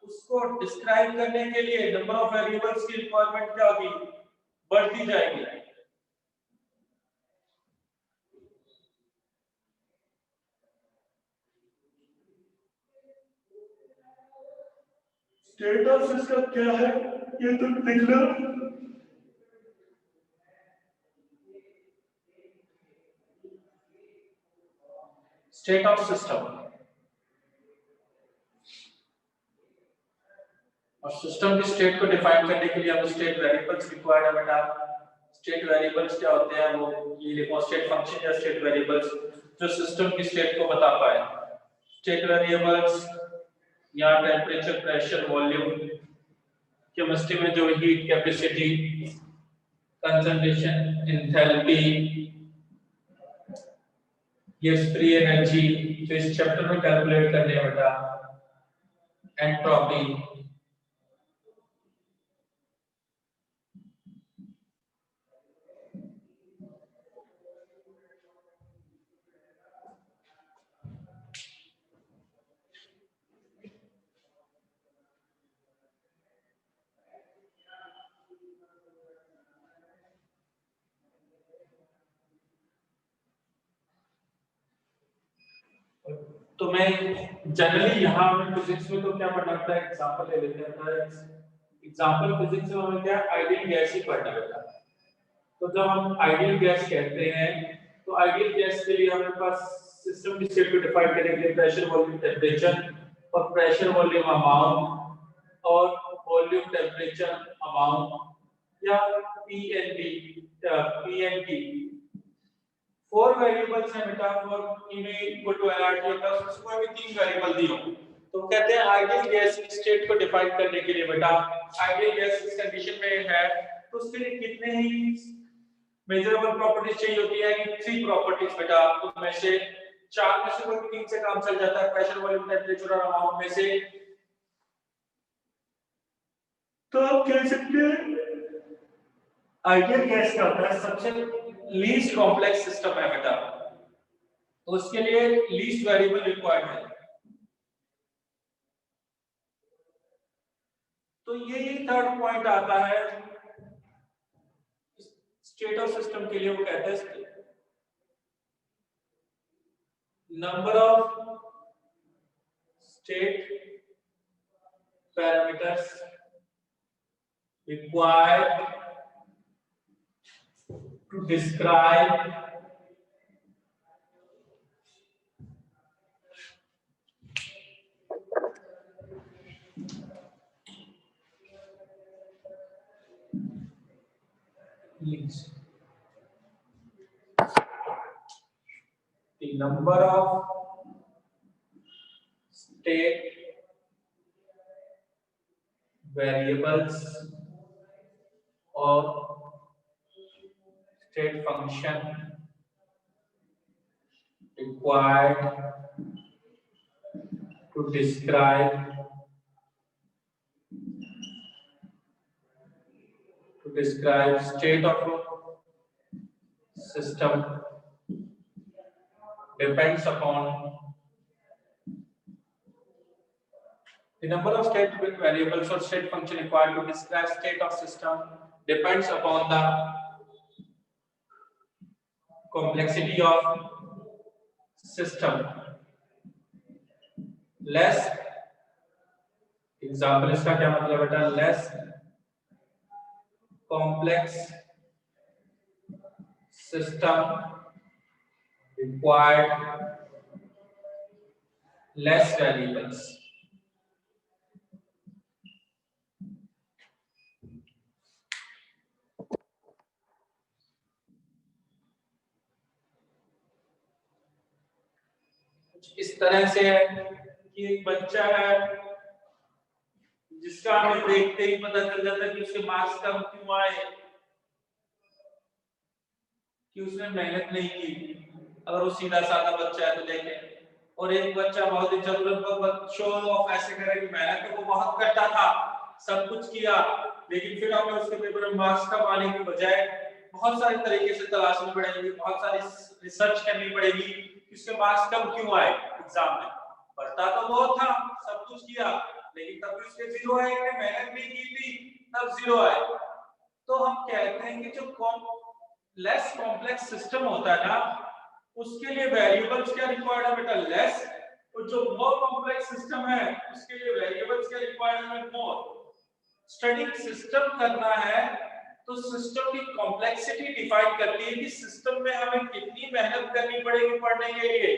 उसको डिस्क्राइब करने के लिए नंबर ऑफ वेरिएबल्स की रिक्वायरमेंट क्या होगी बढ़ती जाएगी स्टेट ऑफ सिस्टम क्या है ये तुम देख लो स्टेट ऑफ सिस्टम और सिस्टम की स्टेट को डिफाइन करने के लिए हमें स्टेट वेरिएबल्स रिक्वायर्ड है बेटा स्टेट वेरिएबल्स क्या होते हैं वो ये लिखो स्टेट फंक्शन या स्टेट वेरिएबल्स जो सिस्टम की स्टेट को बता पाए स्टेट वेरिएबल्स या टेम्परेचर प्रेशर वॉल्यूम केमिस्ट्री में जो हीट कैपेसिटी कंसंट्रेशन एंथैल्पी ये फ्री एनर्जी जो इस चैप्टर में कैलकुलेट करने हैं बेटा एंट्रोपी तो मैं जनरली यहाँ में फिजिक्स में तो क्या पढ़ना होता है एग्जांपल ले लेते हैं एग्जांपल फिजिक्स में हमें क्या आइडियल गैस ही पढ़ना होता है तो जब हम आइडियल गैस कहते हैं तो आइडियल गैस के लिए हमारे पास सिस्टम की स्टेट को डिफाइन करने के लिए प्रेशर, वॉल्यूम, टेम्परेचर और प्रेशर, वॉल्यूम, अमाउंट और वॉल्यूम, टेम्परेचर, अमाउंट या पीएनटी 4 वेरिएबल्स हैं बेटा फॉर इमे इक्वल टू एनआरटी का उसको भी 3 वेरिएबल दिए हो। तो कहते हैं आइडियल गैस की स्टेट को डिफाइन करने के लिए बेटा आइडियल गैस इस कंडीशन में है तो उसके लिए कितने ही मेजरेबल प्रॉपर्टीज चाहिए होती है कि 3 प्रॉपर्टीज बेटा उनमें से 4 में से कोई 3 से काम चल जाता है प्रेशर, वॉल्यूम, टेम्परेचर और अमाउंट में से। तो आप कह सकते हैं आइडियल गैस क्या होता है सबसे लीस्ट कॉम्प्लेक्स सिस्टम है बेटा तो उसके लिए लीस्ट वेरिएबल रिक्वायर्ड है। तो ये थर्ड पॉइंट आता है स्टेट ऑफ सिस्टम के लिए वो कहते हैं number of state parameters required to describe the number of state variables or state function required to describe state of system depends upon the number of state variables or state function required to describe state of system depends upon the complexity of system. Less example इसका क्या मतलब बेटा less complex system required less variables. इस तरह से है कि एक बच्चा है जिसका हमें देखते ही पता चल जाता है कि उसके मार्क्स कम क्यों आए कि उसने मेहनत नहीं की अगर वो सीधा साधा बच्चा है तो देखें। और एक बच्चा बहुत ही जबरदस्त शो ऑफ ऐसे करे कि मेहनत तो वो बहुत करता था सब कुछ किया लेकिन फिर हमें उसके पेपर में मार्क्स कम आने की बजाय बहुत सारे तरीके से तलाशनी पड़ेगी बहुत सारी रिसर्च करनी पड़ेगी कि उसके मार्क्स कम क्यों आए एग्जाम में। पढ़ता तो बहुत था सब कुछ किया लेकिन तब भी उसके 0 आए कि मेहनत नहीं की थी तब 0 आए। तो हम कहते हैं कि जो लेस कॉम्प्लेक्स सिस्टम होता है ना उसके लिए वेरिएबल्स क्या रिक्वायर्ड है बेटा लेस और जो मोर कॉम्प्लेक्स सिस्टम है उसके लिए वेरिएबल्स क्या रिक्वायर्ड है मोर। स्टडी सिस्टम करना है तो सिस्टम की कॉम्प्लेक्सिटी डिफाइन करती है कि सिस्टम में हमें कितनी मेहनत करनी पड़ेगी पढ़ने के लिए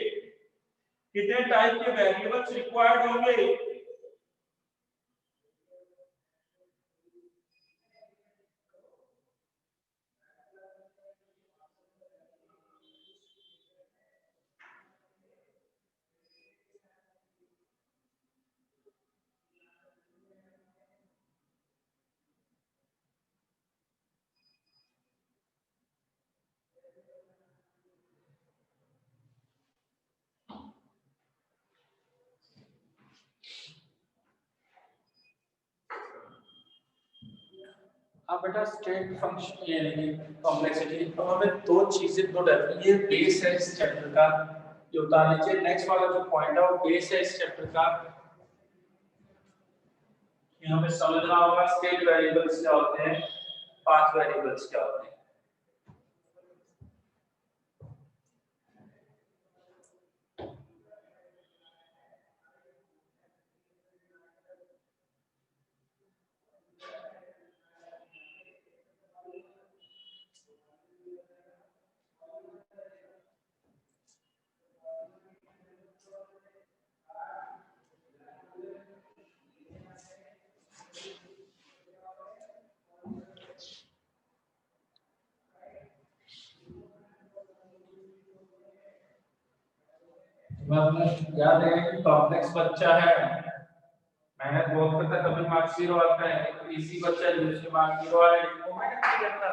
कितने टाइप के वेरिएबल्स रिक्वायर्ड होंगे। अब बेटा स्टेट फंक्शन यानी कॉम्प्लेक्सिटी तो हमें दो चीजें दो ये बेस है इस चैप्टर का ये उतार लीजिए। नेक्स्ट वाला जो पॉइंट है वो बेस है इस चैप्टर का यहाँ पे समझना होगा स्टेट वेरिएबल्स क्या होते हैं पाथ वेरिएबल्स क्या होते हैं। मैं अपना याद है कि कॉम्प्लेक्स बच्चा है, मेहनत बहुत करता है तभी मार्क्स 0 आता है। एक इजी बच्चा है जिसके मार्क्स 0 आए वो मेहनत नहीं करता।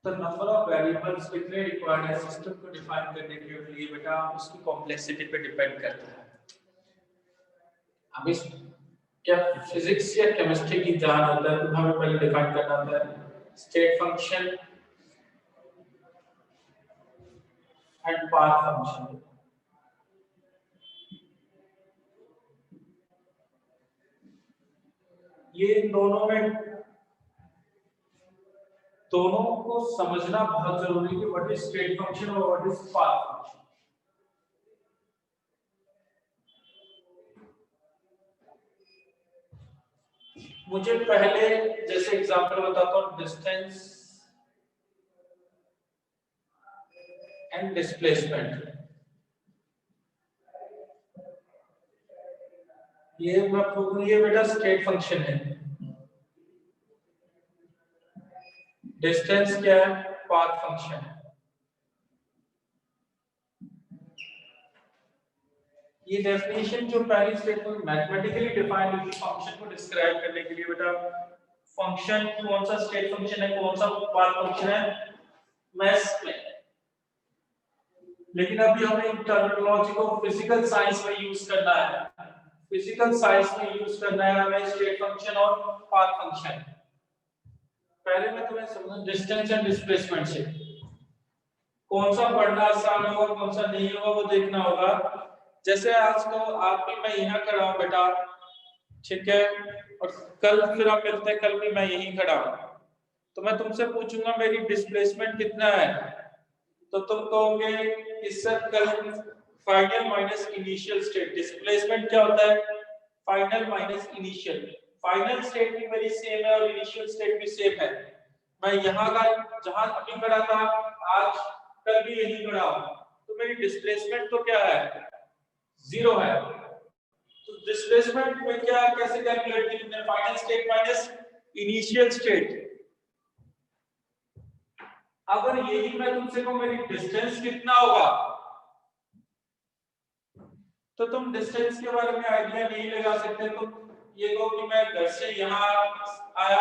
तो नंबर ऑफ वेरिएबल्स कितने रिक्वायर्ड है सिस्टम को डिफाइन करने के लिए बेटा उसकी कॉम्प्लेक्सिटी पे डिपेंड करता है। अब इस क्या फिजिक्स या केमिस्ट्री की जान होता है तो हमें पहले डिफाइन करना होता है state function and path function. ये इन दोनों को समझना बहुत जरूरी है कि व्हाट इज स्टेट फंक्शन और व्हाट इज पाथ फंक्शन। मुझे पहले जैसे एग्जांपल बताता हूं डिस्टेंस एंड डिस्प्लेसमेंट। ये बेटा स्टेट फंक्शन है, डिस्टेंस क्या है पाथ फंक्शन है। ये डेफिनेशन जो पहली स्टेटमेंट मैथमेटिकली डिफाइन हुई फंक्शन को डिस्क्राइब करने के लिए बेटा फंक्शन कौन सा स्टेट फंक्शन है कौन सा पाथ फंक्शन है मैथ्स में। लेकिन अभी हमें इन टर्मिनोलॉजी को फिजिकल साइंस में यूज करना है, फिजिकल साइंस में यूज करना है हमें स्टेट फंक्शन और पाथ फंक्शन। पहले मैं तुम्हें समझाऊं डिस्टेंस एंड डिस्प्लेसमेंट से कौन सा पढ़ना आसान होगा कौन सा नहीं होगा वो देखना होगा। जैसे आज तो आप भी मैं यहाँ खड़ा हूँ बेटा, ठीक है, और कल फिर आप मिलते हैं कल भी मैं यहीं खड़ा हूँ, तो मैं तुमसे पूछूंगा मेरी डिस्प्लेसमेंट कितना है, तो तुम कहोगे इस circle final minus initial state. Displacement क्या होता है final minus initial. Final state भी मेरी सेम है और इनिशियल स्टेट भी सेम है। मैं यहाँ का जहां अभी खड़ा था आज कल भी यहीं खड़ा हूँ, तो मेरी डिस्प्लेसमेंट तो क्या है 0 है। तो डिस्प्लेसमेंट में क्या कैसे कैलकुलेट की तुमने final state minus initial state. अगर यही मैं तुमसे कहूं मेरी डिस्टेंस कितना होगा तो तुम डिस्टेंस के बारे में आइडिया नहीं लगा सकते। तो ये कहो कि मैं घर से यहाँ आया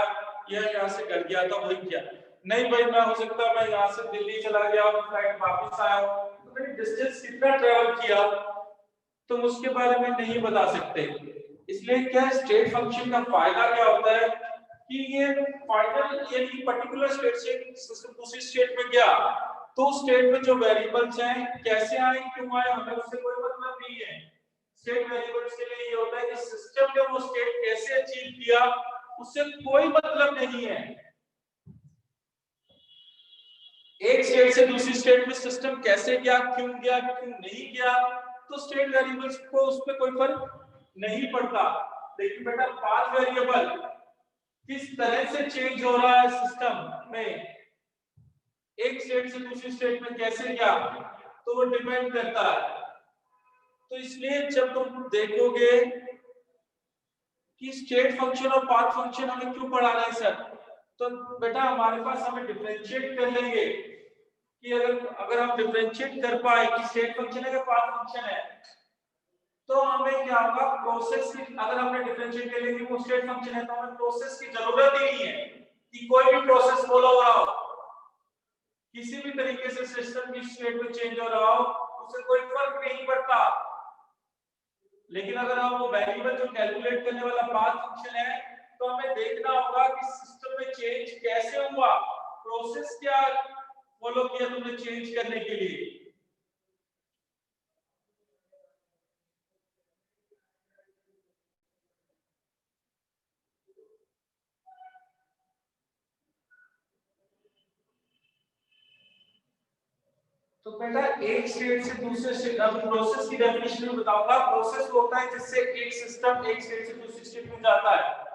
या यहाँ से घर गया था वही क्या नहीं भाई, मैं हो सकता मैं यहाँ से दिल्ली चला गया और फ्लाइट वापस आया तो मैंने डिस्टेंस कितना ट्रेवल किया तुम उसके बारे में नहीं बता सकते। इसलिए क्या स्टेट फंक्शन का फायदा क्या होता है कि ये फाइनल यानी पर्टिकुलर स्टेट से दूसरी स्टेट में गया तो स्टेट में जो वेरिएबल्स हैं कैसे आए क्यों आए हमें उससे कोई मतलब नहीं है। स्टेट वेरिएबल्स के लिए ये होता है कि सिस्टम ने वो स्टेट कैसे अचीव किया उससे कोई मतलब नहीं है। एक स्टेट से दूसरी स्टेट में सिस्टम कैसे गया क्यों नहीं गया तो स्टेट वेरिएबल्स को उस पर कोई फर्क नहीं पड़ता। लेकिन बेटा पाथ वेरिएबल किस तरह से चेंज हो रहा है सिस्टम में एक स्टेट से दूसरी स्टेट में कैसे गया तो वो डिपेंड करता है। तो इसलिए जब तुम देखोगे कि स्टेट फंक्शन और पाथ फंक्शन हमें क्यों पढ़ा रहे हैं सर, तो बेटा हमारे पास हमें डिफरेंशिएट कर लेंगे कि अगर हम डिफरेंशिएट कर पाए कि स्टेट फंक्शन है या पाथ फंक्शन है तो हमें क्या होगा प्रोसेस की, अगर हमने डिफरेंशिएट कर लिया कि वो स्टेट फंक्शन है तो हमें प्रोसेस की जरूरत ही नहीं है कि कोई भी प्रोसेस फॉलो हो रहा हो किसी भी तरीके से सिस्टम की स्टेट में चेंज हो रहा हो उससे कोई फर्क नहीं पड़ता। लेकिन अगर हम वो वेरिएबल जो कैलकुलेट करने वाला पाथ फंक्शन है तो हमें देखना होगा कि सिस्टम में चेंज कैसे हुआ प्रोसेस क्या फॉलो किया तुमने चेंज करने के लिए। तो बेटा एक स्टेट से दूसरे स्टेट अब प्रोसेस की डेफिनेशन में बताऊंगा। प्रोसेस होता है जिससे एक सिस्टम एक स्टेट से दूसरी स्टेट में जाता है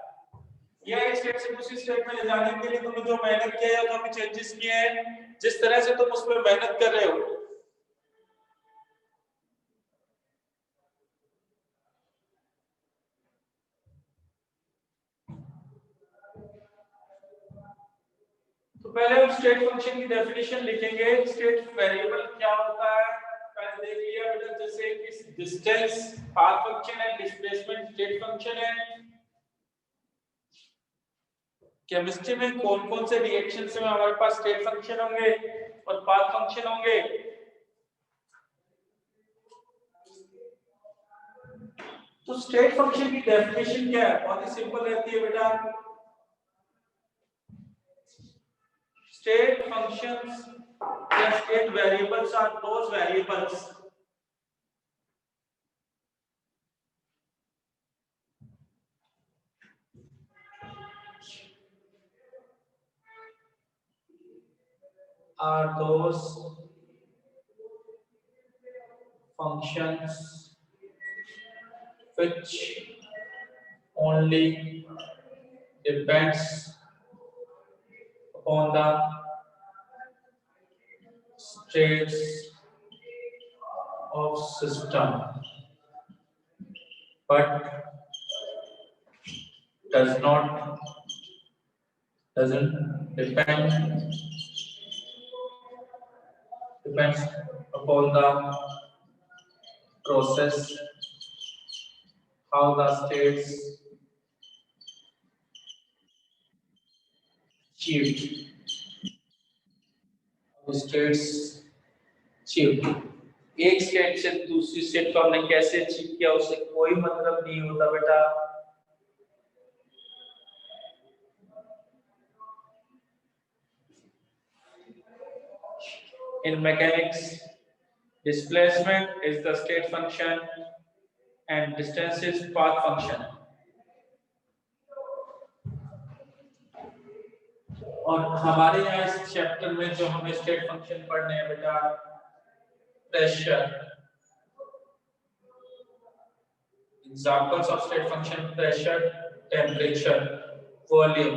या एक स्टेट से दूसरी स्टेट में ले जाने के लिए तुमने जो मेहनत किया है जो भी चेंजेस किए हैं जिस तरह से तुम उसमें मेहनत कर रहे हो तो पहले हम स्टेट फंक्शन की डेफिनेशन लिखेंगे। स्टेट वेरिएबल क्या होता है पहले देख लिया बेटा, जैसे कि डिस्टेंस पाथ फंक्शन है, डिस्प्लेसमेंट स्टेट फंक्शन है। केमिस्ट्री में कौन कौन से रिएक्शन में हमारे पास स्टेट फंक्शन होंगे और पाथ फंक्शन होंगे? तो स्टेट फंक्शन की डेफिनेशन क्या है? बहुत ही सिंपल रहती है बेटा। स्टेट फंक्शंस या state variables are those variables are those functions which only depends upon the states of system but doesn't depends upon the process how the states achieved एक state से दूसरी स्टेट को हमने कैसे अचीव किया उससे कोई मतलब नहीं होता बेटा। In mechanics, displacement is the state function and distance is path function. और हमारे यहाँ इस चैप्टर में जो हमें स्टेट फंक्शन पढ़ने हैं बेटा, pressure, examples of state function, pressure, temperature, volume,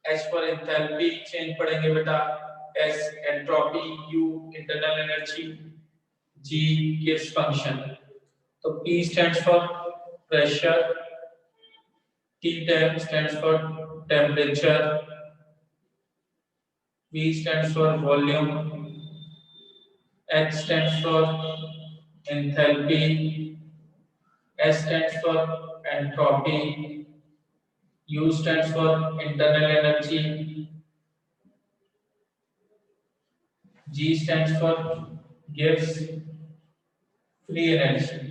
H पर एंथैल्पी चेंज पढ़ेंगे बेटा, S entropy, U internal energy, G Gibbs function. तो P stands for pressure, T stands for temperature, V stands for volume, H stands for enthalpy, S stands for entropy, U stands for internal energy, G stands for gives free energy.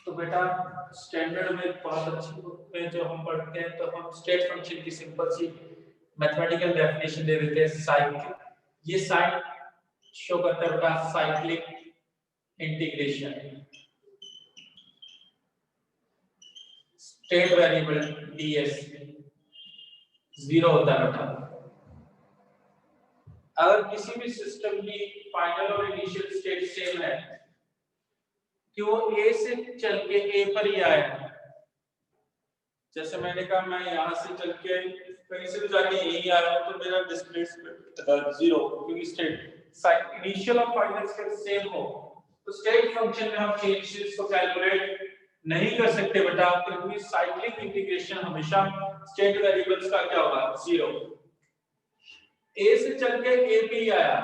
तो बेटा standard में बहुत अच्छी book में जो हम पढ़ते हैं तो हम स्टेट फंक्शन की सिंपल सी मैथमेटिकल डेफिनेशन दे देते हैं। साइक्लिक, ये साइन शो करता है बेटा cyclic integration. State variable ds 0 होता है बेटा। अगर किसी भी सिस्टम की फाइनल और इनिशियल स्टेट सेम है कि वो A से चल के A पर ही आए, जैसे मैंने कहा मैं यहाँ से चल के कहीं से भी जाके यही आया हूँ तो मेरा डिस्प्लेसमेंट 0 क्योंकि स्टेट इनिशियल और फाइनल स्टेट सेम हो। तो स्टेट फंक्शन में हम चेंजेस को कैलकुलेट नहीं कर सकते बेटा, क्योंकि साइक्लिक इंटीग्रेशन हमेशा स्टेट वेरिएबल्स का क्या होगा 0। A से चल के A पे ही आया,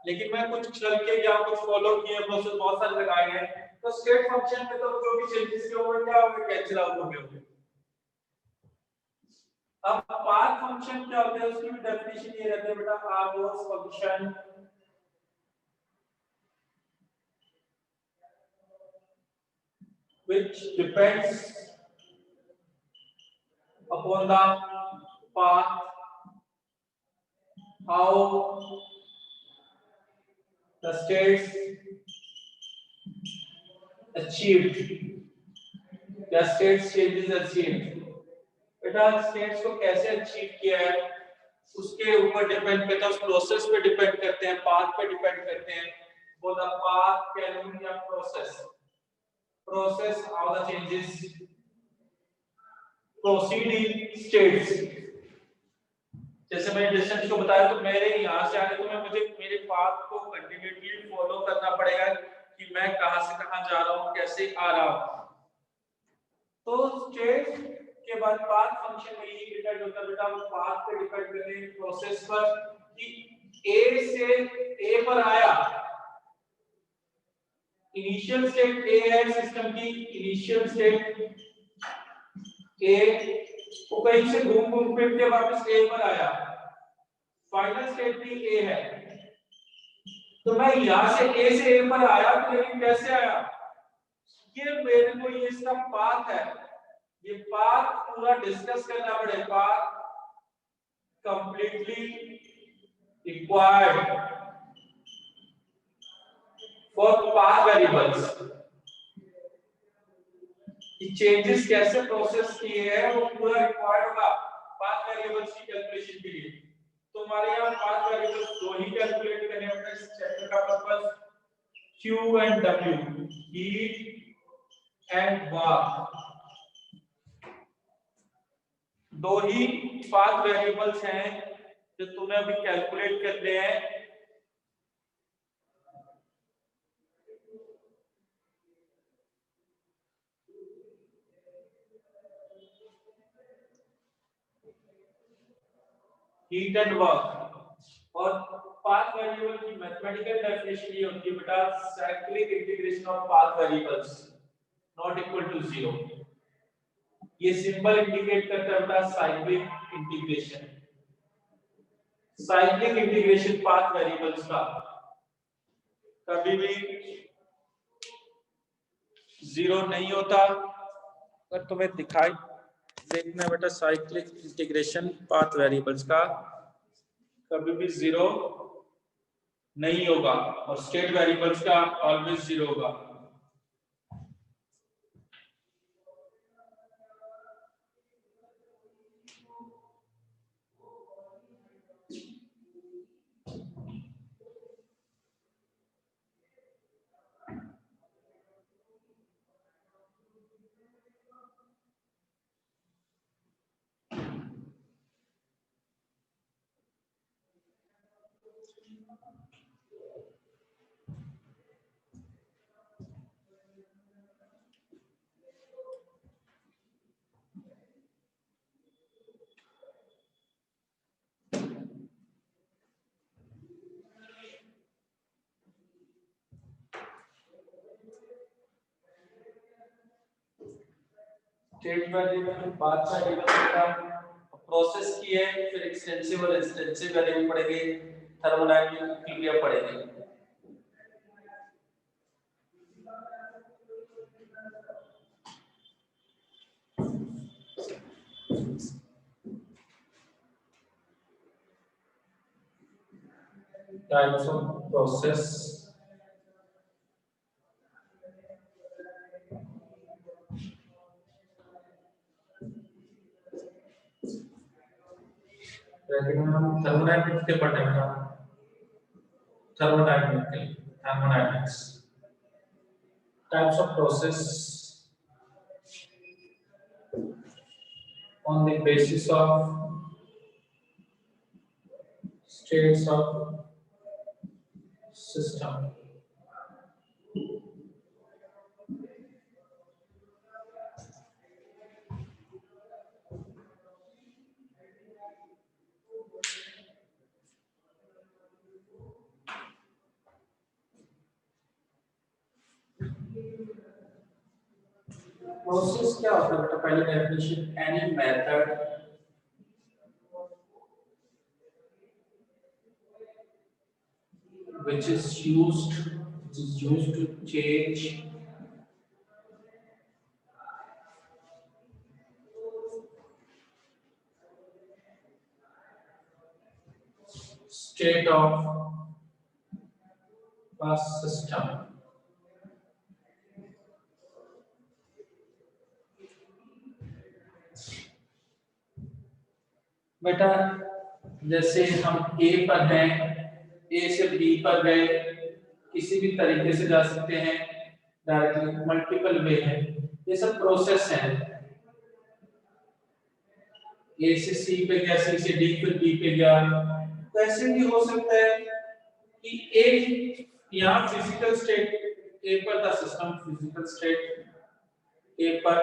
लेकिन मैं कुछ चल के या कुछ फॉलो किए प्रोसेस बहुत सारे लगाए हैं, तो स्टेट फंक्शन में तो जो भी चेंजेस के होंगे क्या होंगे, कैंसिल आउट होंगे। अब पाथ फंक्शन क्या होता है, उसकी भी डेफिनेशन ये रहती है बेटा, are those function which depends upon the path how the states achieved, the states changes achieved। बेटा स्टेट्स को कैसे अचीव किया है उसके ऊपर डिपेंड करता है, उस प्रोसेस पे डिपेंड करते हैं, पाथ पे डिपेंड करते हैं। वो the path can be a process, how the changes proceed in states. जैसे मैंने डिस्टेंस को बताया, तो मेरे यहाँ से आने तो मैं मुझे मेरे पाथ को कंटिन्यूअसली फॉलो करना पड़ेगा कि मैं कहां से कहां जा रहा हूं, कैसे आ रहा हूं। तो स्टेट के बाद पाथ फंक्शन में ही डिपेंड होता है बेटा, वो पाथ पे डिपेंड करते हैं प्रोसेस पर कि ए से ए पर आया। इनिशियल स्टेट ए है सिस्टम की, इनिशियल स्टेट ए वो कहीं से घूम घूम फिर के वापस ए पर आया, फाइनल स्टेट भी ए है। तो मैं यहां से ए से ए पर आया, तो लेकिन कैसे आया, ये मेरे को ये इसका पाथ है, ये पाथ पूरा डिस्कस करना पड़ेगा। Path completely required for path variables. Changes कैसे प्रोसेस किए हैं वो पूरा रिक्वायर्ड होगा पाथ वेरिएबल्स की कैलकुलेशन के लिए। तो हमारे यहाँ पाथ वेरिएबल्स दो ही कैलकुलेट करने हैं इस चैप्टर का purpose, Q and W, heat and work. दो ही पाथ वेरिएबल्स हैं जो तुम्हें अभी कैलकुलेट करने हैं। Heat and work. और पाथ वेरिएबल की मैथमेटिकल डेफिनेशन ये होती है बेटा, cyclic integration of path variables not equal to 0। ये सिंबल इंडिकेट करता है बेटा cyclic integration. Cyclic integration path variables का कभी भी 0 नहीं होता। अगर तुम्हें दिखाई देखना बेटा, साइक्लिक इंटीग्रेशन पाथ वेरिएबल्स का कभी भी 0 नहीं होगा, और स्टेट वेरिएबल्स का ऑलवेज 0 होगा। स्टेट वेरिएबल पाथ वेरिएबल का प्रोसेस की है, फिर एक्सटेंसिव और इंस्टेंसिव वेरिएबल पढ़ेंगे, थर्मोडायनामिक क्रिया पढ़ेंगे। टाइप्स ऑफ प्रोसेस, थर्मोडायनामिक्स के पढ़ना, thermodynamics types of process on the basis of states of system. Process क्या होता है बेटा, पहले definition, any method which is used to change state of a system. बेटा जैसे हम A पर हैं, A से B पर गए, किसी भी तरीके से जा सकते हैं, डायरेक्टली मल्टीपल वे है, ये सब प्रोसेस है। ए से सी पे गया, सी से डी फिर बी पे गया। तो ऐसे भी हो सकता है कि ए यहाँ फिजिकल स्टेट ए पर the system physical state A पर,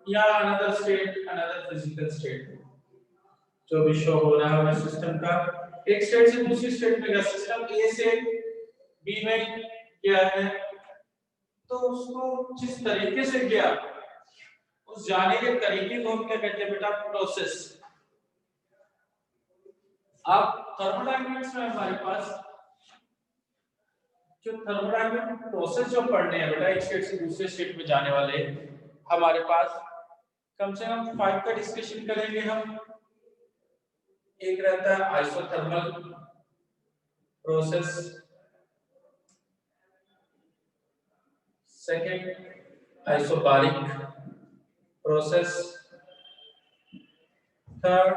या another state another physical state जो भी शो हो रहा है सिस्टम का, एक स्टेट से दूसरी स्टेट में गया, सिस्टम ए से बी में गया है, तो उसको जिस तरीके से गया उस जाने के तरीके को हम क्या कहते हैं बेटा, प्रोसेस। अब थर्मोडायनामिक्स में हमारे पास जो थर्मोडायनामिक प्रोसेस जो पढ़ने हैं बेटा, एक स्टेट से दूसरे स्टेट में जाने वाले, हमारे पास कम से कम 5 का डिस्कशन करेंगे हम। एक रहता है isothermal process, second isobaric process, third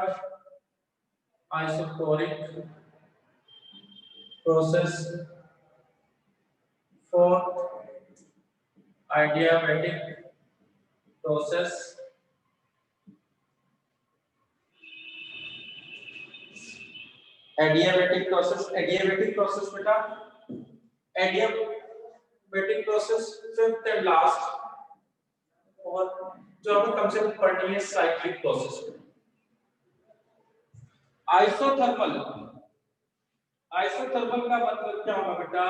isochoric process, fourth adiabatic process, adiabatic process. Adiabatic process बेटा, adiabatic process fifth and last, और जो हमें कम से कम पढ़नी है साइक्लिक प्रोसेस। आइसोथर्मल, आइसोथर्मल का मतलब क्या होगा बेटा,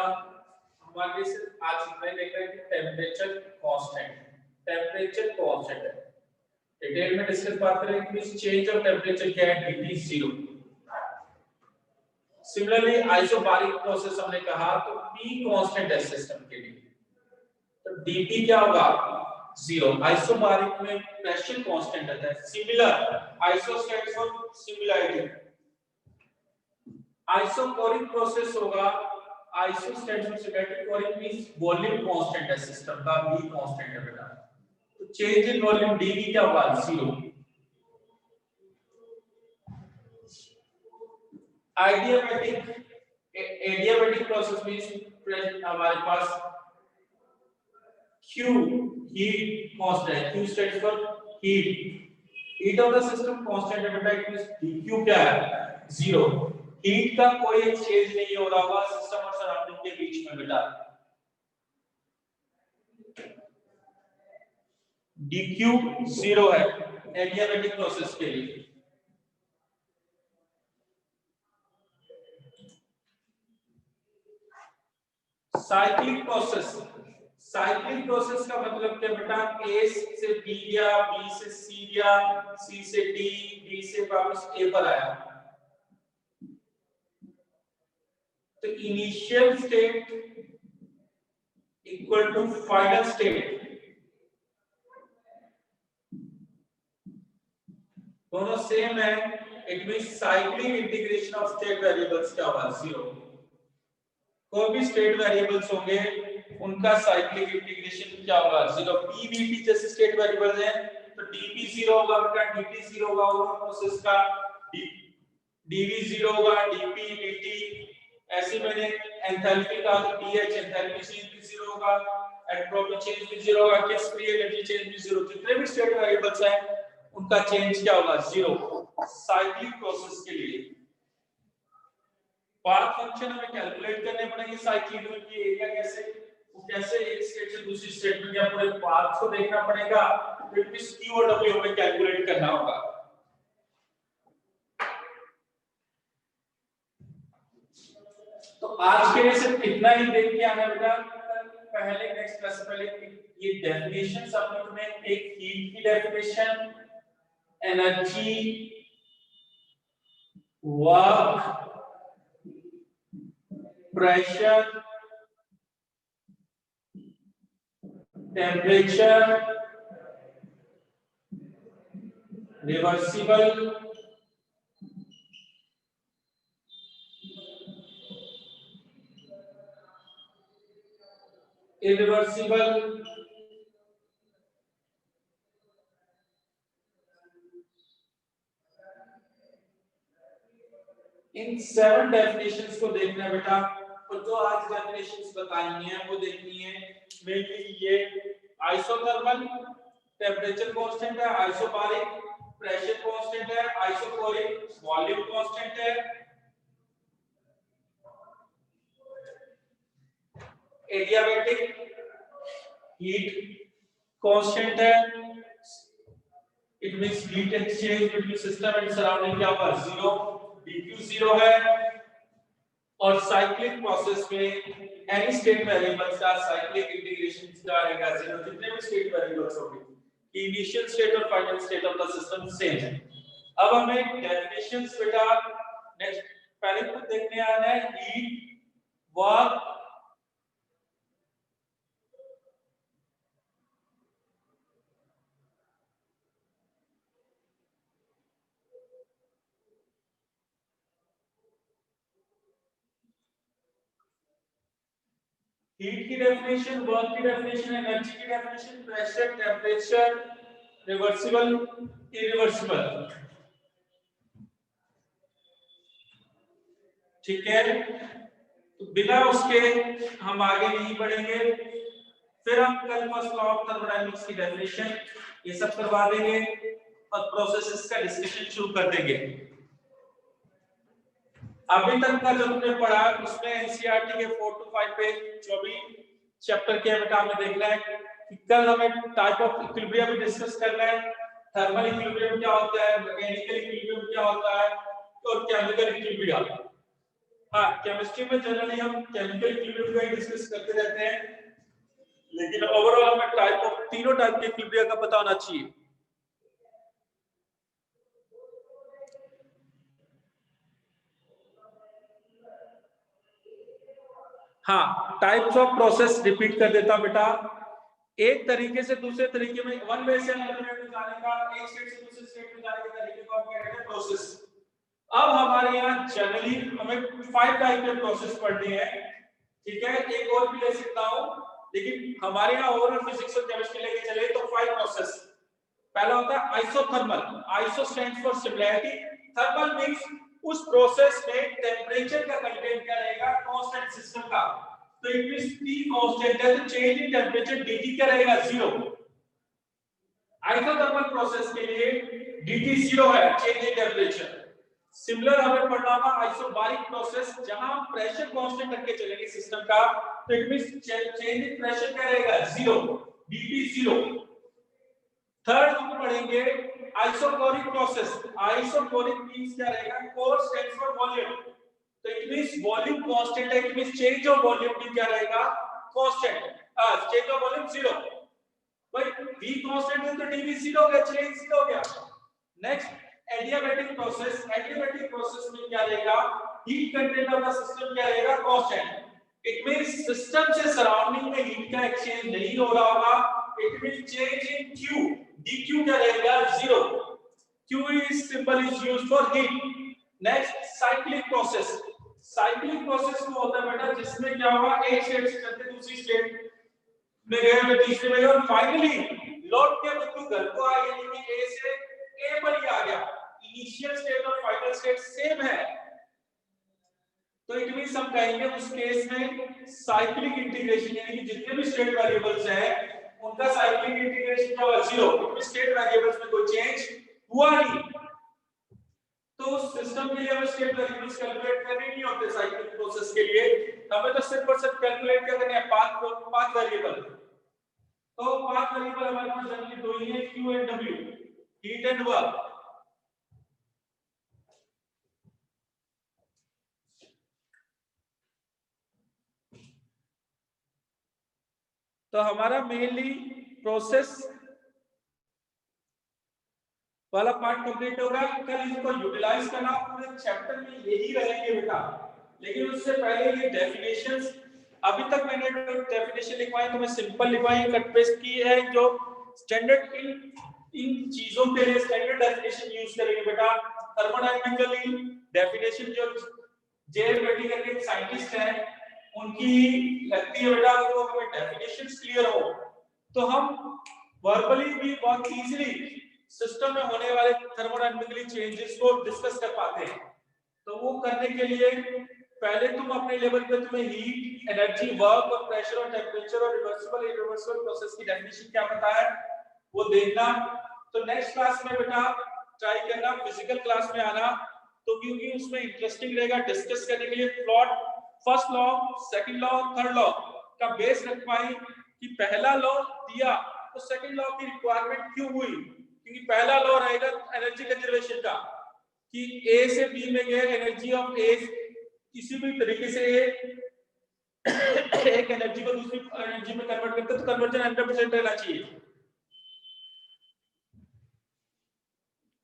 हमारे से आज मैं देख रहे हैं कि टेम्परेचर कांस्टेंट, टेम्परेचर कांस्टेंट है। डिटेल में डिस्कस बात करेंगे कि इस चेंज ऑफ टेम्परेचर क्या है, dT 0। सिमिलरली आइसोबारिक प्रोसेस हमने कहा तो P कांस्टेंट है सिस्टम के लिए, तो dT क्या होगा, 0। आइसोबारिक में प्रेशर कांस्टेंट रहता है। Similar, iso stands for similarity, isochoric process होगा, iso stands for similarity, choric means volume constant है सिस्टम का, V कांस्टेंट है बेटा, तो चेंज इन वॉल्यूम dV क्या होगा, 0। आइडियाबैटिक, एडियाबैटिक प्रोसेस मींस हमारे पास Q heat constant, Q stands for heat of the system constant है बेटा, इट मींस dQ क्या है, 0। हीट का कोई चेंज नहीं हो रहा होगा सिस्टम और सराउंडिंग के बीच में बेटा, dQ 0 है एडियाबैटिक प्रोसेस के लिए। साइक्लिक प्रोसेस, साइक्लिक प्रोसेस का मतलब क्या बेटा, A से B गया, B से C गया, C से D, D से वापस A पर आया, तो initial state equal to final state, दोनों सेम है, it means cyclic integration of state variables क्या होगा, 0। कोई भी स्टेट वेरिएबल्स होंगे उनका साइक्लिक इंटीग्रेशन क्या होगा, 0। P, V, T जैसे स्टेट वेरिएबल्स हैं तो dP 0 होगा बेटा, dt 0 होगा, ओवरऑल प्रोसेस का dV 0 होगा, dP dt, ऐसे मैंने एंथैल्पी का dH एंथैल्पी चेंज भी 0 होगा, एंट्रोपी चेंज भी 0 होगा, किस फ्री एनर्जी चेंज भी 0, जितने भी स्टेट वेरिएबल्स हैं उनका चेंज क्या होगा, 0 साइक्लिक प्रोसेस के लिए। पाथ फंक्शन हमें कैलकुलेट करने पड़ेंगे साइक्लिक में कि एरिया कैसे, वो कैसे एक स्टेट से दूसरी स्टेट में गया, पूरे पाथ को देखना पड़ेगा, फिर भी Q और W हमें कैलकुलेट करना होगा। तो आज के लिए सिर्फ इतना ही देख के आना बेटा, पहले नेक्स्ट क्लास से पहले ये डेफिनेशन सबमिट में, एक हीट की definition, energy, work, pressure, temperature, reversible, irreversible, इन 7 डेफिनेशंस को देखना बेटा, और जो आज डेफिनेशंस बताई हैं वो देखनी है। मेनली ये आइसोथर्मल टेम्परेचर कांस्टेंट है, आइसोबारिक प्रेशर कांस्टेंट है, आइसोकोरिक वॉल्यूम कांस्टेंट है, एडियाबैटिक हीट कांस्टेंट है, it means heat exchange between system and surrounding क्या होगा, जीरो, dq जीरो है, और साइक्लिक प्रोसेस में एनी स्टेट वेरिएबल्स का साइक्लिक इंटीग्रेशन क्या रहेगा, जीरो, जितने भी स्टेट वेरिएबल्स होंगे इनिशियल स्टेट और final state of the system same है। अब हमें डेफिनेशंस बेटा नेक्स्ट पहले खुद देखने आना है, हीट वर्क हीट की डेफिनेशन, वर्क की डेफिनेशन, एनर्जी की definition, pressure, temperature, reversible, irreversible, ठीक है। तो बिना उसके हम आगे नहीं बढ़ेंगे, फिर हम कल फर्स्ट लॉ ऑफ थर्मोडायनामिक्स की डेफिनेशन ये सब करवा देंगे और प्रोसेसेस का डिस्कशन शुरू कर देंगे। अभी तक का जो तुमने पढ़ा उसमें एनसीईआरटी के 4 to 5 पेज जो भी चैप्टर के बेटा हमें देखना है कि कल हमें टाइप ऑफ इक्विलिब्रियम भी डिस्कस करना है, थर्मल इक्विलिब्रियम क्या होता है, मैकेनिकल इक्विलिब्रियम क्या होता है और केमिकल इक्विलिब्रियम। हाँ, केमिस्ट्री में जनरली हम केमिकल इक्विलिब्रियम का ही डिस्कस करते रहते हैं, लेकिन ओवरऑल हमें टाइप ऑफ तीनों टाइप के इक्विलिब्रियम का पता होना चाहिए। हाँ, टाइप्स ऑफ प्रोसेस रिपीट कर देता हूं बेटा, एक तरीके से दूसरे तरीके में, वन वे से अनदर वे में जाने का, एक स्टेट से दूसरे स्टेट में जाने के तरीके को हम कहते हैं प्रोसेस। अब हमारे यहाँ जनरली हमें 5 टाइप के प्रोसेस पढ़ने हैं, ठीक है, एक और भी ले सकता हूं, लेकिन हमारे यहाँ ओवरऑल फिजिक्स और केमिस्ट्री लेके चले तो 5 प्रोसेस। पहला होता है isothermal, iso stands for similarity, thermal means उस प्रोसेस में टेंपरेचर का कंटेंट क्या रहेगा, कांस्टेंट सिस्टम का, तो इट मींस T कांस्टेंट है तो चेंज इन टेंपरेचर dt क्या रहेगा, जीरो। आइसोथर्मल प्रोसेस के लिए dt जीरो है, चेंज इन टेंपरेचर। सिमिलर हमें पढ़ना होगा आइसोबारिक प्रोसेस, जहां हम प्रेशर कांस्टेंट रख के चलेंगे सिस्टम का, तो it means change in pressure क्या रहेगा, जीरो, dt जीरो। थर्ड हम पढ़ेंगे आइसोकोरिक प्रोसेस, आइसोकोरिक मींस क्या रहेगा, कोर स्टैंड्स फॉर वॉल्यूम, तो इट मींस वॉल्यूम कांस्टेंट है, it means change of volume भी क्या रहेगा, constant, change of volume zero. भाई v कांस्टेंट है तो dv जीरो हो गया, चेंज जीरो हो गया। Next adiabatic process, adiabatic process में क्या रहेगा, heat content of the system क्या रहेगा, कांस्टेंट, इट मींस सिस्टम से सराउंडिंग में हीट का एक्सचेंज नहीं हो रहा होगा, it means change in q, dq क्या रहेगा, zero, q is symbol is used for heat। Next cyclic process, cyclic process वो होता है बेटा जिसमें क्या हुआ, एक स्टेट से चलते दूसरी स्टेट में गए, मैं तीसरे में और फाइनली लौट के बिंदु घर को आ, यानी कि a से a पर ही आ गया, इनिशियल स्टेट और फाइनल स्टेट सेम है, तो इट मींस हम कहेंगे उस केस में साइक्लिक इंटीग्रेशन, यानी कि जितने भी स्टेट वेरिएबल्स हैं उनका साइक्लिक इंटीग्रेशन क्या होगा, जीरो, क्योंकि स्टेट वेरिएबल्स में कोई चेंज हुआ नहीं। तो उस सिस्टम के लिए हमें स्टेट वेरिएबल्स कैलकुलेट करने नहीं होते साइक्लिक प्रोसेस के लिए, हमें तो सिर्फ और सिर्फ कैलकुलेट करने हैं पाथ वेरिएबल। तो पाथ वेरिएबल हमारे पास जनरली दो ही है, q and w, heat and work. तो हमारा मेनली प्रोसेस वाला पार्ट कंप्लीट होगा, कल इसको यूटिलाइज करना पूरे चैप्टर में यही रहेंगे बेटा, लेकिन उससे पहले ये डेफिनेशंस, अभी तक मैंने जो डेफिनेशन लिखवाई तो मैं सिंपल लिखवाई, कट पेस्ट की है, जो स्टैंडर्ड इन चीजों के लिए स्टैंडर्ड डेफिनेशन यूज करेंगे बेटा। थर्मोडायनामिकली डेफिनेशन जो जेएल बेटी करके साइंटिस्ट हैं उनकी लगती है बेटा, तो हमें डेफिनेशंस क्लियर हो तो हम वर्बली भी बहुत इजीली सिस्टम में होने वाले थर्मोडायनामिकली चेंजेस को डिस्कस कर पाते हैं। तो वो करने के लिए पहले तुम अपने लेवल पे तुम्हें हीट, एनर्जी, वर्क और प्रेशर और टेंपरेचर और रिवर्सिबल इरिवर्सिबल प्रोसेस की डेफिनेशन क्या पता है वो देखना। तो नेक्स्ट क्लास में बेटा ट्राई करना फिजिकल क्लास में आना, तो क्योंकि उसमें इंटरेस्टिंग रहेगा डिस्कस करने के लिए। Plot first law, second law, third law का बेस रख पाए कि पहला लॉ दिया तो सेकंड लॉ की रिक्वायरमेंट क्यों हुई, क्योंकि पहला लॉ रहेगा एनर्जी कंजर्वेशन का कि ए से बी में गए, एनर्जी ऑफ ए किसी भी तरीके से एक एनर्जी को दूसरी एनर्जी में कन्वर्ट करते तो कन्वर्जन 100% रहना चाहिए।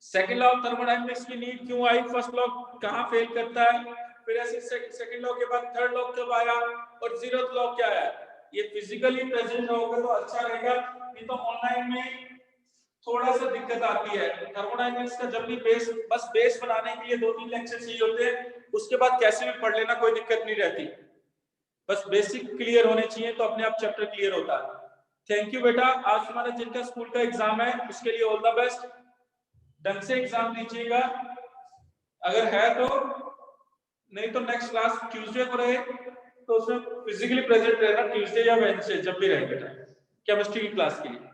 सेकंड लॉ ऑफ थर्मोडायनेमिक्स की नीड क्यों आई, फर्स्ट लॉ कहां फेल करता है, फिर ऐसे सेकंड लॉ के बाद थर्ड लॉ कब आया और जीरोथ लॉ क्या है। ये फिजिकली प्रेजेंट होगा तो अच्छा रहेगा, नहीं तो ऑनलाइन में थोड़ा सा दिक्कत आती है। थर्मोडायनेमिक्स का जब भी बेस, बस बेस बनाने के लिए 2-3 लेक्चर चाहिए होते हैं, उसके बाद कैसे भी पढ़ लेना, कोई दिक्कत नहीं रहती, बस बेसिक क्लियर होने चाहिए तो अपने आप चैप्टर क्लियर होता है। थैंक यू बेटा, आज हमारा जिनका स्कूल का एग्जाम है उसके लिए ऑल द बेस्ट, ढंग से एग्जाम दीजिएगा अगर है तो, नहीं तो नेक्स्ट क्लास ट्यूसडे को रहे तो उसमें फिजिकली प्रेजेंट रहना, ट्यूसडे या वेडनेसडे जब भी रहे बेटा केमिस्ट्री की क्लास के लिए।